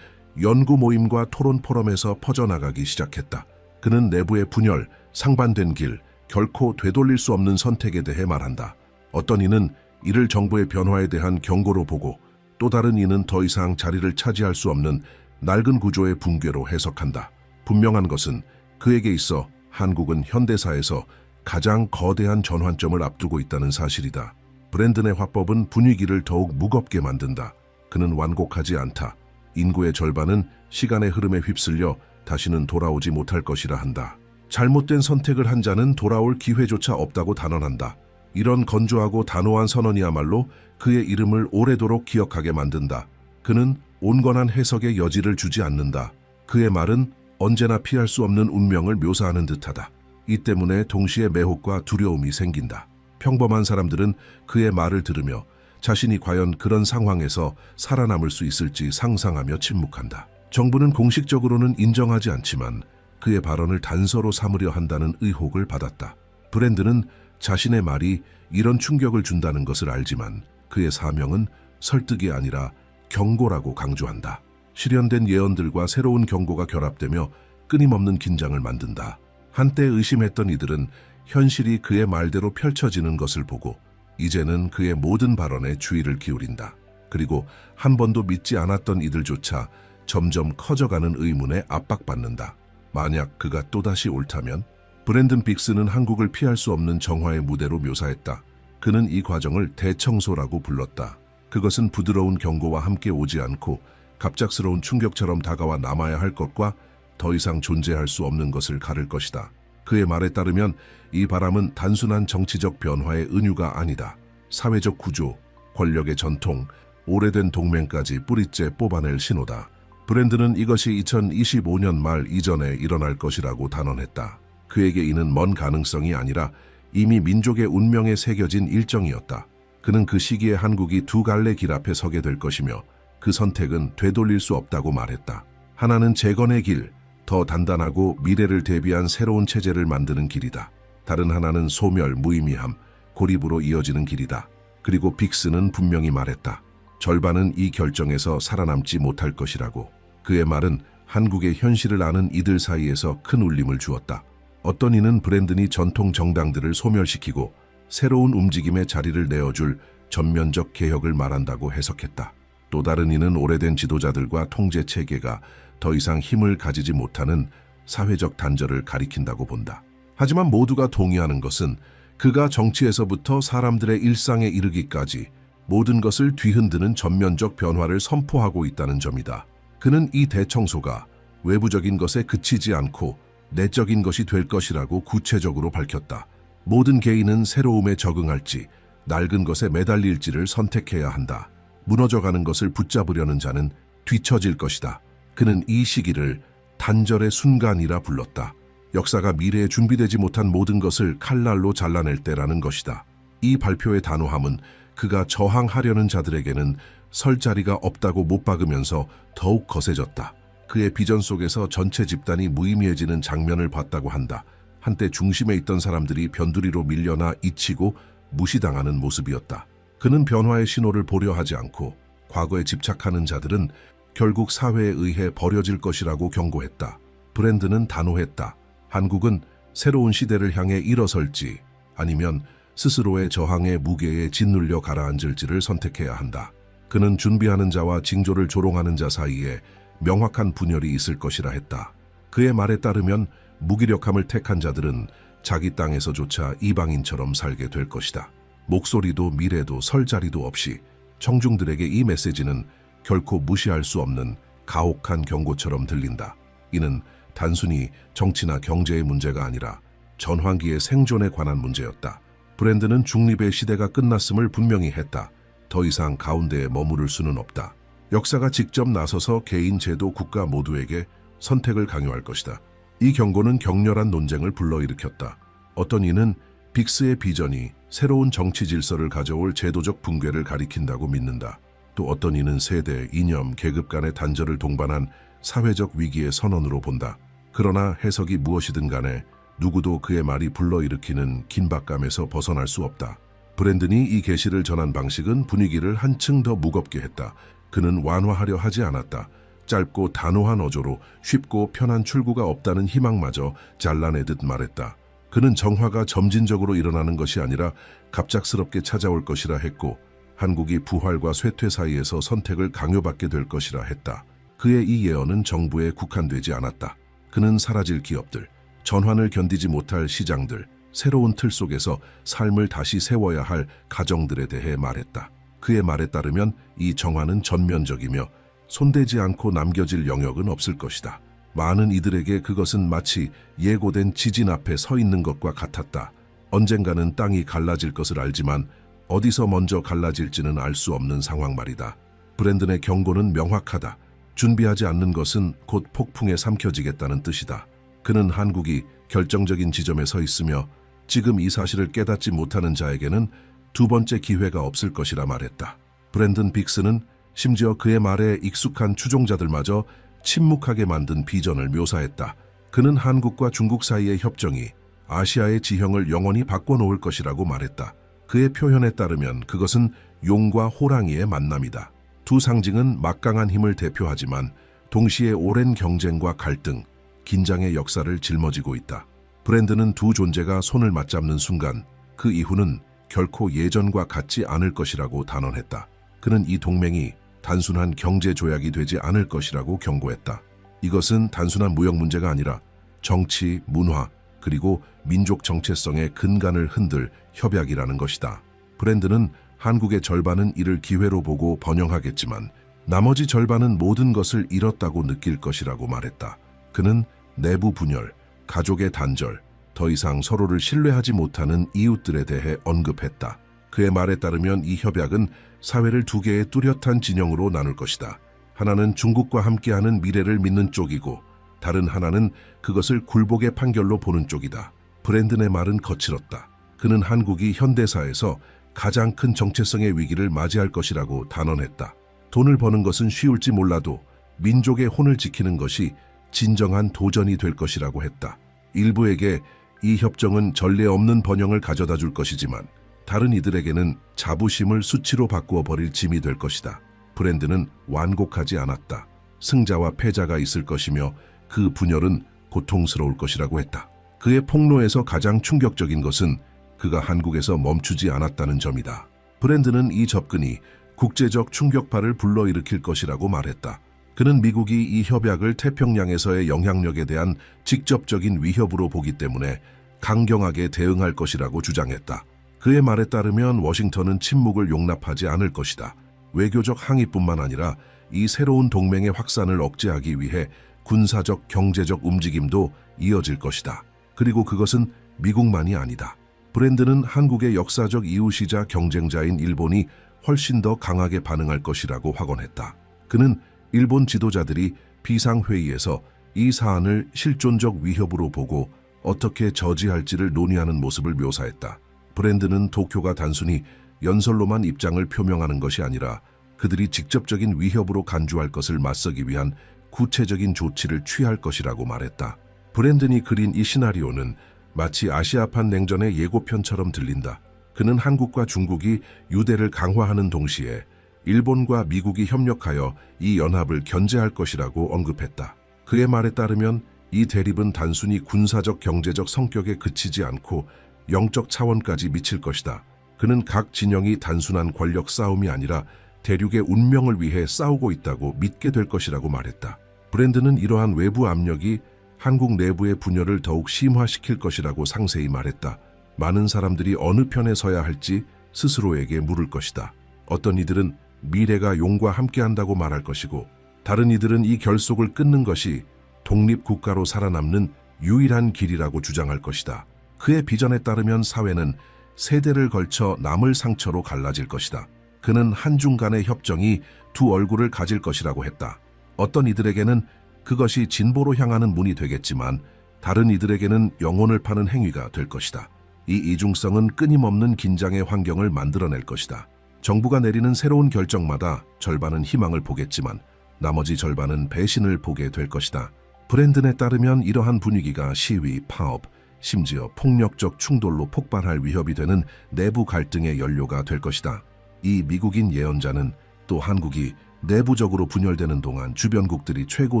연구 모임과 토론 포럼에서 퍼져나가기 시작했다. 그는 내부의 분열, 상반된 길, 결코 되돌릴 수 없는 선택에 대해 말한다. 어떤 이는 이를 정부의 변화에 대한 경고로 보고 또 다른 이는 더 이상 자리를 차지할 수 없는 낡은 구조의 붕괴로 해석한다. 분명한 것은 그에게 있어 한국은 현대사에서 가장 거대한 전환점을 앞두고 있다는 사실이다. 브랜든의 화법은 분위기를 더욱 무겁게 만든다. 그는 완곡하지 않다. 인구의 절반은 시간의 흐름에 휩쓸려 다시는 돌아오지 못할 것이라 한다. 잘못된 선택을 한 자는 돌아올 기회조차 없다고 단언한다. 이런 건조하고 단호한 선언이야말로 그의 이름을 오래도록 기억하게 만든다. 그는 온건한 해석의 여지를 주지 않는다. 그의 말은 언제나 피할 수 없는 운명을 묘사하는 듯하다. 이 때문에 동시에 매혹과 두려움이 생긴다. 평범한 사람들은 그의 말을 들으며 자신이 과연 그런 상황에서 살아남을 수 있을지 상상하며 침묵한다. 정부는 공식적으로는 인정하지 않지만 그의 발언을 단서로 삼으려 한다는 의혹을 받았다. 브랜든은 자신의 말이 이런 충격을 준다는 것을 알지만 그의 사명은 설득이 아니라 경고라고 강조한다. 실현된 예언들과 새로운 경고가 결합되며 끊임없는 긴장을 만든다. 한때 의심했던 이들은 현실이 그의 말대로 펼쳐지는 것을 보고 이제는 그의 모든 발언에 주의를 기울인다. 그리고 한 번도 믿지 않았던 이들조차 점점 커져가는 의문에 압박받는다. 만약 그가 또다시 옳다면? 브랜든 빅스는 한국을 피할 수 없는 정화의 무대로 묘사했다. 그는 이 과정을 대청소라고 불렀다. 그것은 부드러운 경고와 함께 오지 않고 갑작스러운 충격처럼 다가와 남아야 할 것과 더 이상 존재할 수 없는 것을 가를 것이다. 그의 말에 따르면 이 바람은 단순한 정치적 변화의 은유가 아니다. 사회적 구조, 권력의 전통, 오래된 동맹까지 뿌리째 뽑아낼 신호다. 브랜든은 이것이 2025년 말 이전에 일어날 것이라고 단언했다. 그에게 이는 먼 가능성이 아니라 이미 민족의 운명에 새겨진 일정이었다. 그는 그 시기에 한국이 두 갈래 길 앞에 서게 될 것이며 그 선택은 되돌릴 수 없다고 말했다. 하나는 재건의 길, 더 단단하고 미래를 대비한 새로운 체제를 만드는 길이다. 다른 하나는 소멸, 무의미함, 고립으로 이어지는 길이다. 그리고 빅스는 분명히 말했다. 절반은 이 결정에서 살아남지 못할 것이라고. 그의 말은 한국의 현실을 아는 이들 사이에서 큰 울림을 주었다. 어떤 이는 브랜든이 전통 정당들을 소멸시키고 새로운 움직임의 자리를 내어줄 전면적 개혁을 말한다고 해석했다. 또 다른 이는 오래된 지도자들과 통제 체계가 더 이상 힘을 가지지 못하는 사회적 단절을 가리킨다고 본다. 하지만 모두가 동의하는 것은 그가 정치에서부터 사람들의 일상에 이르기까지 모든 것을 뒤흔드는 전면적 변화를 선포하고 있다는 점이다. 그는 이 대청소가 외부적인 것에 그치지 않고 내적인 것이 될 것이라고 구체적으로 밝혔다. 모든 개인은 새로움에 적응할지 낡은 것에 매달릴지를 선택해야 한다. 무너져가는 것을 붙잡으려는 자는 뒤처질 것이다. 그는 이 시기를 단절의 순간이라 불렀다. 역사가 미래에 준비되지 못한 모든 것을 칼날로 잘라낼 때라는 것이다. 이 발표의 단호함은 그가 저항하려는 자들에게는 설 자리가 없다고 못 박으면서 더욱 거세졌다. 그의 비전 속에서 전체 집단이 무의미해지는 장면을 봤다고 한다. 한때 중심에 있던 사람들이 변두리로 밀려나 잊히고 무시당하는 모습이었다. 그는 변화의 신호를 보려 하지 않고 과거에 집착하는 자들은 결국 사회에 의해 버려질 것이라고 경고했다. 브랜든은 단호했다. 한국은 새로운 시대를 향해 일어설지 아니면 스스로의 저항의 무게에 짓눌려 가라앉을지를 선택해야 한다. 그는 준비하는 자와 징조를 조롱하는 자 사이에 명확한 분열이 있을 것이라 했다. 그의 말에 따르면 무기력함을 택한 자들은 자기 땅에서조차 이방인처럼 살게 될 것이다. 목소리도 미래도 설 자리도 없이 청중들에게 이 메시지는 결코 무시할 수 없는 가혹한 경고처럼 들린다. 이는 단순히 정치나 경제의 문제가 아니라 전환기의 생존에 관한 문제였다. 브랜든은 중립의 시대가 끝났음을 분명히 했다. 더 이상 가운데에 머무를 수는 없다. 역사가 직접 나서서 개인, 제도, 국가 모두에게 선택을 강요할 것이다. 이 경고는 격렬한 논쟁을 불러일으켰다. 어떤 이는 빅스의 비전이 새로운 정치 질서를 가져올 제도적 붕괴를 가리킨다고 믿는다. 또 어떤 이는 세대, 이념, 계급 간의 단절을 동반한 사회적 위기의 선언으로 본다. 그러나 해석이 무엇이든 간에 누구도 그의 말이 불러일으키는 긴박감에서 벗어날 수 없다. 브랜든이 이 계시를 전한 방식은 분위기를 한층 더 무겁게 했다. 그는 완화하려 하지 않았다. 짧고 단호한 어조로 쉽고 편한 출구가 없다는 희망마저 잘라내듯 말했다. 그는 정화가 점진적으로 일어나는 것이 아니라 갑작스럽게 찾아올 것이라 했고, 한국이 부활과 쇠퇴 사이에서 선택을 강요받게 될 것이라 했다. 그의 이 예언은 정부에 국한되지 않았다. 그는 사라질 기업들, 전환을 견디지 못할 시장들, 새로운 틀 속에서 삶을 다시 세워야 할 가정들에 대해 말했다. 그의 말에 따르면 이 정화는 전면적이며 손대지 않고 남겨질 영역은 없을 것이다. 많은 이들에게 그것은 마치 예고된 지진 앞에 서 있는 것과 같았다. 언젠가는 땅이 갈라질 것을 알지만 어디서 먼저 갈라질지는 알 수 없는 상황 말이다. 브랜든의 경고는 명확하다. 준비하지 않는 것은 곧 폭풍에 삼켜지겠다는 뜻이다. 그는 한국이 결정적인 지점에 서 있으며 지금 이 사실을 깨닫지 못하는 자에게는 두 번째 기회가 없을 것이라 말했다. 브랜든 빅스는 심지어 그의 말에 익숙한 추종자들마저 침묵하게 만든 비전을 묘사했다. 그는 한국과 중국 사이의 협정이 아시아의 지형을 영원히 바꿔놓을 것이라고 말했다. 그의 표현에 따르면 그것은 용과 호랑이의 만남이다. 두 상징은 막강한 힘을 대표하지만 동시에 오랜 경쟁과 갈등, 긴장의 역사를 짊어지고 있다. 브랜든은 두 존재가 손을 맞잡는 순간 그 이후는 결코 예전과 같지 않을 것이라고 단언했다. 그는 이 동맹이 단순한 경제 조약이 되지 않을 것이라고 경고했다. 이것은 단순한 무역 문제가 아니라 정치, 문화, 그리고 민족 정체성의 근간을 흔들 협약이라는 것이다. 브랜든은 한국의 절반은 이를 기회로 보고 번영하겠지만 나머지 절반은 모든 것을 잃었다고 느낄 것이라고 말했다. 그는 내부 분열, 가족의 단절, 더 이상 서로를 신뢰하지 못하는 이웃들에 대해 언급했다. 그의 말에 따르면 이 협약은 사회를 두 개의 뚜렷한 진영으로 나눌 것이다. 하나는 중국과 함께하는 미래를 믿는 쪽이고 다른 하나는 그것을 굴복의 판결로 보는 쪽이다. 브랜든의 말은 거칠었다. 그는 한국이 현대사에서 가장 큰 정체성의 위기를 맞이할 것이라고 단언했다. 돈을 버는 것은 쉬울지 몰라도 민족의 혼을 지키는 것이 진정한 도전이 될 것이라고 했다. 일부에게 이 협정은 전례 없는 번영을 가져다 줄 것이지만 다른 이들에게는 자부심을 수치로 바꾸어 버릴 짐이 될 것이다. 브랜든은 완곡하지 않았다. 승자와 패자가 있을 것이며 그 분열은 고통스러울 것이라고 했다. 그의 폭로에서 가장 충격적인 것은 그가 한국에서 멈추지 않았다는 점이다. 브랜든은 이 접근이 국제적 충격파를 불러일으킬 것이라고 말했다. 그는 미국이 이 협약을 태평양에서의 영향력에 대한 직접적인 위협으로 보기 때문에 강경하게 대응할 것이라고 주장했다. 그의 말에 따르면 워싱턴은 침묵을 용납하지 않을 것이다. 외교적 항의뿐만 아니라 이 새로운 동맹의 확산을 억제하기 위해 군사적, 경제적 움직임도 이어질 것이다. 그리고 그것은 미국만이 아니다. 브랜든은 한국의 역사적 이웃이자 경쟁자인 일본이 훨씬 더 강하게 반응할 것이라고 확언했다. 그는 일본 지도자들이 비상회의에서 이 사안을 실존적 위협으로 보고 어떻게 저지할지를 논의하는 모습을 묘사했다. 브랜든은 도쿄가 단순히 연설로만 입장을 표명하는 것이 아니라 그들이 직접적인 위협으로 간주할 것을 맞서기 위한 구체적인 조치를 취할 것이라고 말했다. 브랜든이 그린 이 시나리오는 마치 아시아판 냉전의 예고편처럼 들린다. 그는 한국과 중국이 유대를 강화하는 동시에 일본과 미국이 협력하여 이 연합을 견제할 것이라고 언급했다. 그의 말에 따르면 이 대립은 단순히 군사적 경제적 성격에 그치지 않고 영적 차원까지 미칠 것이다. 그는 각 진영이 단순한 권력 싸움이 아니라 대륙의 운명을 위해 싸우고 있다고 믿게 될 것이라고 말했다. 브랜든은 이러한 외부 압력이 한국 내부의 분열을 더욱 심화시킬 것이라고 상세히 말했다. 많은 사람들이 어느 편에 서야 할지 스스로에게 물을 것이다. 어떤 이들은 미래가 용과 함께한다고 말할 것이고 다른 이들은 이 결속을 끊는 것이 독립국가로 살아남는 유일한 길이라고 주장할 것이다. 그의 비전에 따르면 사회는 세대를 걸쳐 남을 상처로 갈라질 것이다. 그는 한중 간의 협정이 두 얼굴을 가질 것이라고 했다. 어떤 이들에게는 그것이 진보로 향하는 문이 되겠지만 다른 이들에게는 영혼을 파는 행위가 될 것이다. 이 이중성은 끊임없는 긴장의 환경을 만들어낼 것이다. 정부가 내리는 새로운 결정마다 절반은 희망을 보겠지만 나머지 절반은 배신을 보게 될 것이다. 브랜든에 따르면 이러한 분위기가 시위, 파업, 심지어 폭력적 충돌로 폭발할 위협이 되는 내부 갈등의 연료가 될 것이다. 이 미국인 예언자는 또 한국이 내부적으로 분열되는 동안 주변국들이 최고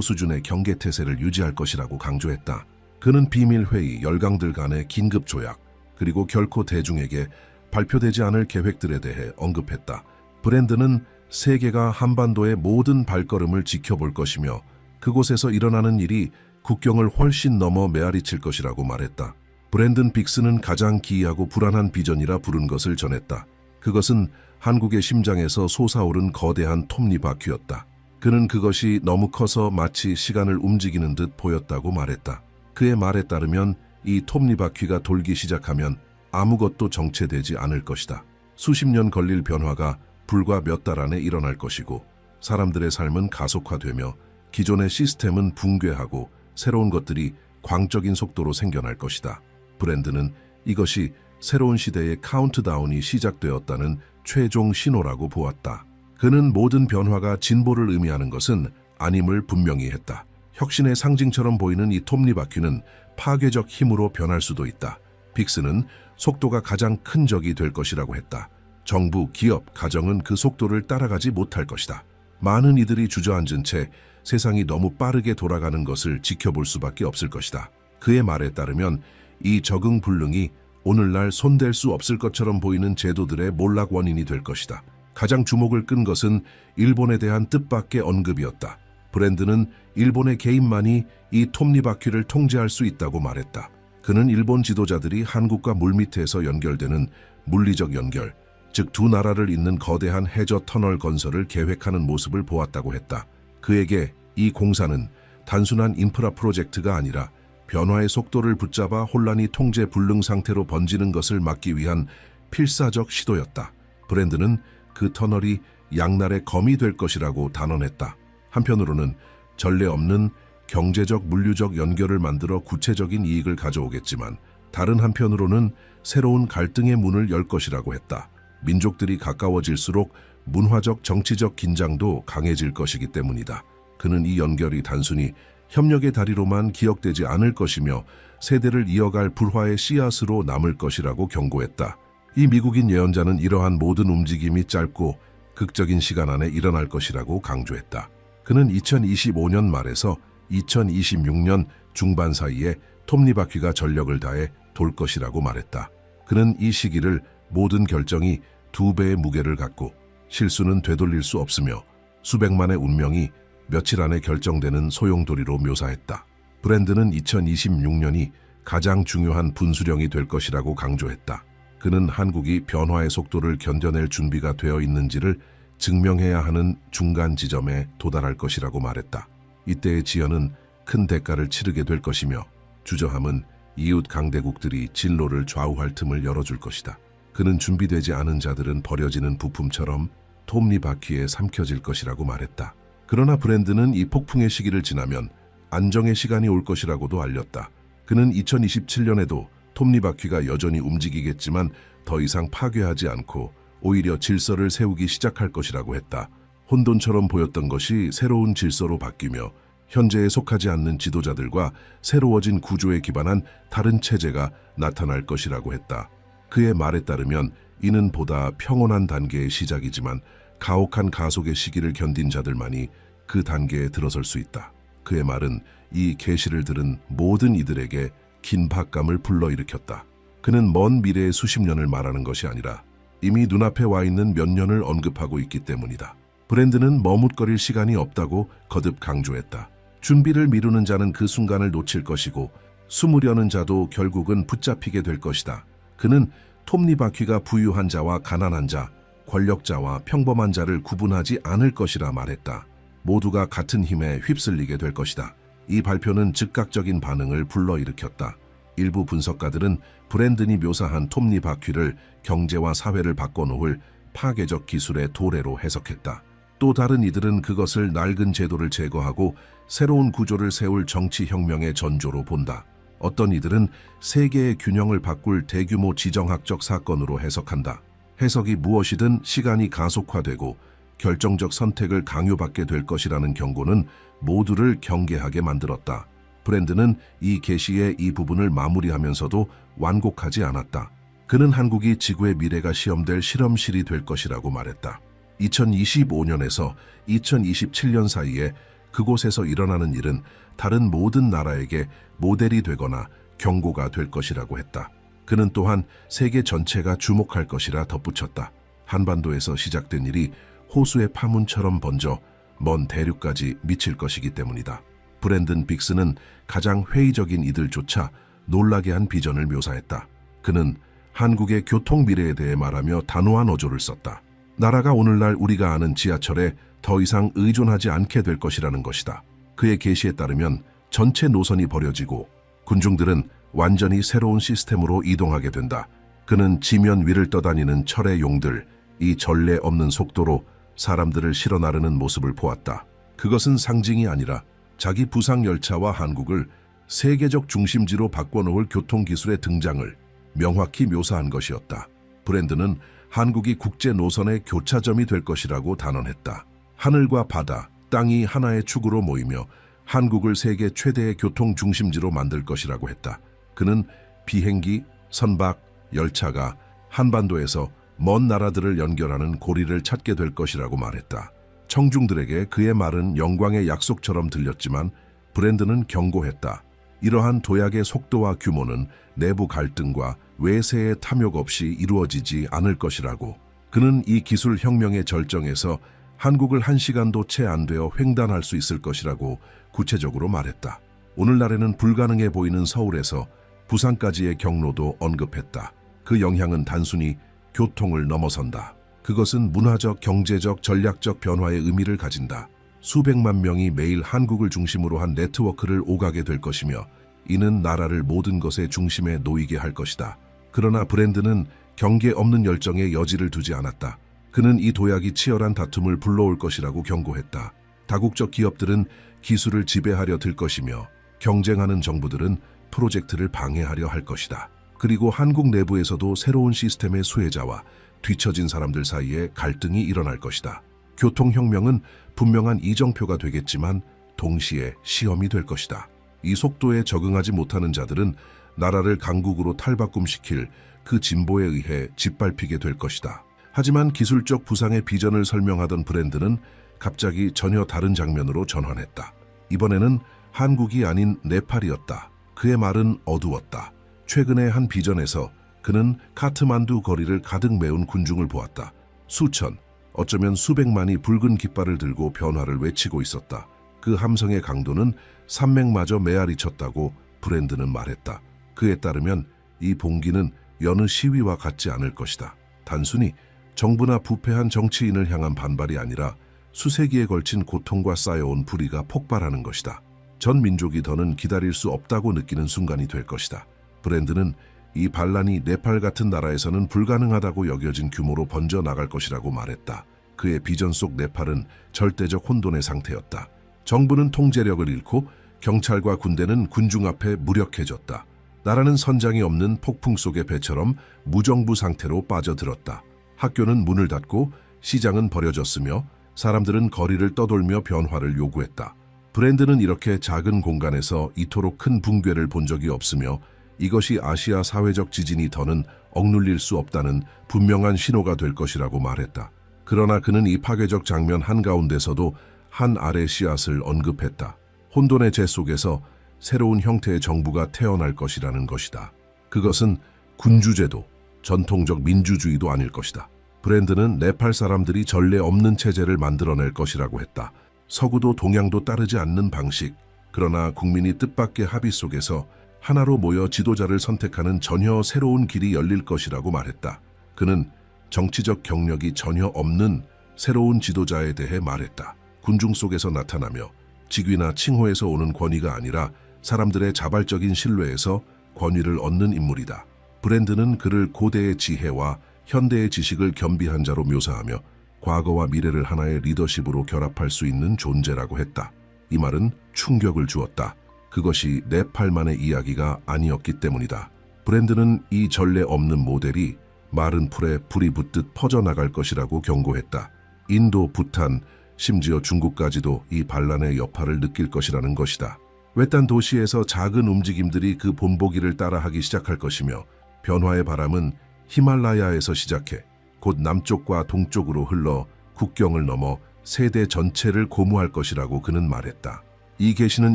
수준의 경계태세를 유지할 것이라고 강조했다. 그는 비밀회의, 열강들 간의 긴급 조약, 그리고 결코 대중에게 발표되지 않을 계획들에 대해 언급했다. 브랜드는 세계가 한반도의 모든 발걸음을 지켜볼 것이며 그곳에서 일어나는 일이 국경을 훨씬 넘어 메아리칠 것이라고 말했다. 브랜든 빅스는 가장 기이하고 불안한 비전이라 부른 것을 전했다. 그것은 한국의 심장에서 솟아오른 거대한 톱니바퀴였다. 그는 그것이 너무 커서 마치 시간을 움직이는 듯 보였다고 말했다. 그의 말에 따르면 이 톱니바퀴가 돌기 시작하면 아무것도 정체되지 않을 것이다. 수십 년 걸릴 변화가 불과 몇 달 안에 일어날 것이고 사람들의 삶은 가속화되며 기존의 시스템은 붕괴하고 새로운 것들이 광적인 속도로 생겨날 것이다. 브랜드는 이것이 새로운 시대의 카운트다운이 시작되었다는 최종 신호라고 보았다. 그는 모든 변화가 진보를 의미하는 것은 아님을 분명히 했다. 혁신의 상징처럼 보이는 이 톱니바퀴는 파괴적 힘으로 변할 수도 있다. 빅스는 속도가 가장 큰 적이 될 것이라고 했다. 정부, 기업, 가정은 그 속도를 따라가지 못할 것이다. 많은 이들이 주저앉은 채 세상이 너무 빠르게 돌아가는 것을 지켜볼 수밖에 없을 것이다. 그의 말에 따르면 이 적응 불능이 오늘날 손댈 수 없을 것처럼 보이는 제도들의 몰락 원인이 될 것이다. 가장 주목을 끈 것은 일본에 대한 뜻밖의 언급이었다. 브랜드는 일본의 개인만이 이 톱니바퀴를 통제할 수 있다고 말했다. 그는 일본 지도자들이 한국과 물밑에서 연결되는 물리적 연결, 즉 두 나라를 잇는 거대한 해저 터널 건설을 계획하는 모습을 보았다고 했다. 그에게 이 공사는 단순한 인프라 프로젝트가 아니라 변화의 속도를 붙잡아 혼란이 통제 불능 상태로 번지는 것을 막기 위한 필사적 시도였다. 브랜드는 그 터널이 양날의 검이 될 것이라고 단언했다. 한편으로는 전례 없는 경제적 물류적 연결을 만들어 구체적인 이익을 가져오겠지만 다른 한편으로는 새로운 갈등의 문을 열 것이라고 했다. 민족들이 가까워질수록 문화적 정치적 긴장도 강해질 것이기 때문이다. 그는 이 연결이 단순히 협력의 다리로만 기억되지 않을 것이며 세대를 이어갈 불화의 씨앗으로 남을 것이라고 경고했다. 이 미국인 예언자는 이러한 모든 움직임이 짧고 극적인 시간 안에 일어날 것이라고 강조했다. 그는 2025년 말에서 2026년 중반 사이에 톱니바퀴가 전력을 다해 돌 것이라고 말했다. 그는 이 시기를 모든 결정이 2배의 무게를 갖고 실수는 되돌릴 수 없으며 수백만의 운명이 며칠 안에 결정되는 소용돌이로 묘사했다. 브랜드는 2026년이 가장 중요한 분수령이 될 것이라고 강조했다. 그는 한국이 변화의 속도를 견뎌낼 준비가 되어 있는지를 증명해야 하는 중간 지점에 도달할 것이라고 말했다. 이때의 지연은 큰 대가를 치르게 될 것이며 주저함은 이웃 강대국들이 진로를 좌우할 틈을 열어줄 것이다. 그는 준비되지 않은 자들은 버려지는 부품처럼 톱니바퀴에 삼켜질 것이라고 말했다. 그러나 브랜드는 이 폭풍의 시기를 지나면 안정의 시간이 올 것이라고도 알렸다. 그는 2027년에도 톱니바퀴가 여전히 움직이겠지만 더 이상 파괴하지 않고 오히려 질서를 세우기 시작할 것이라고 했다. 혼돈처럼 보였던 것이 새로운 질서로 바뀌며 현재에 속하지 않는 지도자들과 새로워진 구조에 기반한 다른 체제가 나타날 것이라고 했다. 그의 말에 따르면 이는 보다 평온한 단계의 시작이지만 가혹한 가속의 시기를 견딘 자들만이 그 단계에 들어설 수 있다. 그의 말은 이 계시를 들은 모든 이들에게 긴박감을 불러일으켰다. 그는 먼 미래의 수십 년을 말하는 것이 아니라 이미 눈앞에 와 있는 몇 년을 언급하고 있기 때문이다. 브랜드는 머뭇거릴 시간이 없다고 거듭 강조했다. 준비를 미루는 자는 그 순간을 놓칠 것이고 숨으려는 자도 결국은 붙잡히게 될 것이다. 그는 톱니바퀴가 부유한 자와 가난한 자, 권력자와 평범한 자를 구분하지 않을 것이라 말했다. 모두가 같은 힘에 휩쓸리게 될 것이다. 이 발표는 즉각적인 반응을 불러일으켰다. 일부 분석가들은 브랜든이 묘사한 톱니바퀴를 경제와 사회를 바꿔놓을 파괴적 기술의 도래로 해석했다. 또 다른 이들은 그것을 낡은 제도를 제거하고 새로운 구조를 세울 정치혁명의 전조로 본다. 어떤 이들은 세계의 균형을 바꿀 대규모 지정학적 사건으로 해석한다. 해석이 무엇이든 시간이 가속화되고 결정적 선택을 강요받게 될 것이라는 경고는 모두를 경계하게 만들었다. 브랜드는 이 계시의 이 부분을 마무리하면서도 완곡하지 않았다. 그는 한국이 지구의 미래가 시험될 실험실이 될 것이라고 말했다. 2025년에서 2027년 사이에 그곳에서 일어나는 일은 다른 모든 나라에게 모델이 되거나 경고가 될 것이라고 했다. 그는 또한 세계 전체가 주목할 것이라 덧붙였다. 한반도에서 시작된 일이 호수의 파문처럼 번져 먼 대륙까지 미칠 것이기 때문이다. 브랜든 빅스는 가장 회의적인 이들조차 놀라게 한 비전을 묘사했다. 그는 한국의 교통 미래에 대해 말하며 단호한 어조를 썼다. 나라가 오늘날 우리가 아는 지하철에 더 이상 의존하지 않게 될 것이라는 것이다. 그의 계시에 따르면 전체 노선이 버려지고 군중들은 완전히 새로운 시스템으로 이동하게 된다. 그는 지면 위를 떠다니는 철의 용들, 이 전례 없는 속도로 사람들을 실어 나르는 모습을 보았다. 그것은 상징이 아니라 자기 부상 열차와 한국을 세계적 중심지로 바꿔놓을 교통기술의 등장을 명확히 묘사한 것이었다. 브랜드는 한국이 국제 노선의 교차점이 될 것이라고 단언했다. 하늘과 바다, 땅이 하나의 축으로 모이며 한국을 세계 최대의 교통 중심지로 만들 것이라고 했다. 그는 비행기, 선박, 열차가 한반도에서 먼 나라들을 연결하는 고리를 찾게 될 것이라고 말했다. 청중들에게 그의 말은 영광의 약속처럼 들렸지만 브랜드는 경고했다. 이러한 도약의 속도와 규모는 내부 갈등과 외세의 탐욕 없이 이루어지지 않을 것이라고. 그는 이 기술 혁명의 절정에서 한국을 1시간도 채 안 되어 횡단할 수 있을 것이라고 구체적으로 말했다. 오늘날에는 불가능해 보이는 서울에서 부산까지의 경로도 언급했다. 그 영향은 단순히 교통을 넘어선다. 그것은 문화적, 경제적, 전략적 변화의 의미를 가진다. 수백만 명이 매일 한국을 중심으로 한 네트워크를 오가게 될 것이며 이는 나라를 모든 것의 중심에 놓이게 할 것이다. 그러나 브랜드는 경계 없는 열정에 여지를 두지 않았다. 그는 이 도약이 치열한 다툼을 불러올 것이라고 경고했다. 다국적 기업들은 기술을 지배하려 들 것이며 경쟁하는 정부들은 프로젝트를 방해하려 할 것이다. 그리고 한국 내부에서도 새로운 시스템의 수혜자와 뒤처진 사람들 사이에 갈등이 일어날 것이다. 교통혁명은 분명한 이정표가 되겠지만 동시에 시험이 될 것이다. 이 속도에 적응하지 못하는 자들은 나라를 강국으로 탈바꿈시킬 그 진보에 의해 짓밟히게 될 것이다. 하지만 기술적 부상의 비전을 설명하던 브랜드는 갑자기 전혀 다른 장면으로 전환했다. 이번에는 한국이 아닌 네팔이었다. 그의 말은 어두웠다. 최근의 한 비전에서 그는 카트만두 거리를 가득 메운 군중을 보았다. 수천, 어쩌면 수백만이 붉은 깃발을 들고 변화를 외치고 있었다. 그 함성의 강도는 산맥마저 메아리 쳤다고 브랜드는 말했다. 그에 따르면 이 봉기는 여느 시위와 같지 않을 것이다. 단순히 정부나 부패한 정치인을 향한 반발이 아니라 수세기에 걸친 고통과 쌓여온 불의가 폭발하는 것이다. 전 민족이 더는 기다릴 수 없다고 느끼는 순간이 될 것이다. 브랜드는 이 반란이 네팔 같은 나라에서는 불가능하다고 여겨진 규모로 번져 나갈 것이라고 말했다. 그의 비전 속 네팔은 절대적 혼돈의 상태였다. 정부는 통제력을 잃고 경찰과 군대는 군중 앞에 무력해졌다. 나라는 선장이 없는 폭풍 속의 배처럼 무정부 상태로 빠져들었다. 학교는 문을 닫고 시장은 버려졌으며 사람들은 거리를 떠돌며 변화를 요구했다. 브랜드는 이렇게 작은 공간에서 이토록 큰 붕괴를 본 적이 없으며 이것이 아시아 사회적 지진이 더는 억눌릴 수 없다는 분명한 신호가 될 것이라고 말했다. 그러나 그는 이 파괴적 장면 한가운데서도 한 알의 씨앗을 언급했다. 혼돈의 재 속에서 새로운 형태의 정부가 태어날 것이라는 것이다. 그것은 군주제도, 전통적 민주주의도 아닐 것이다. 브랜드는 네팔 사람들이 전례 없는 체제를 만들어낼 것이라고 했다. 서구도 동양도 따르지 않는 방식, 그러나 국민이 뜻밖의 합의 속에서 하나로 모여 지도자를 선택하는 전혀 새로운 길이 열릴 것이라고 말했다. 그는 정치적 경력이 전혀 없는 새로운 지도자에 대해 말했다. 군중 속에서 나타나며 직위나 칭호에서 오는 권위가 아니라 사람들의 자발적인 신뢰에서 권위를 얻는 인물이다. 브랜드는 그를 고대의 지혜와 현대의 지식을 겸비한 자로 묘사하며 과거와 미래를 하나의 리더십으로 결합할 수 있는 존재라고 했다. 이 말은 충격을 주었다. 그것이 네팔만의 이야기가 아니었기 때문이다. 브랜드는 이 전례 없는 모델이 마른 풀에 불이 붙듯 퍼져나갈 것이라고 경고했다. 인도, 부탄, 심지어 중국까지도 이 반란의 여파를 느낄 것이라는 것이다. 외딴 도시에서 작은 움직임들이 그 본보기를 따라하기 시작할 것이며 변화의 바람은 히말라야에서 시작해 곧 남쪽과 동쪽으로 흘러 국경을 넘어 세대 전체를 고무할 것이라고 그는 말했다. 이 계시는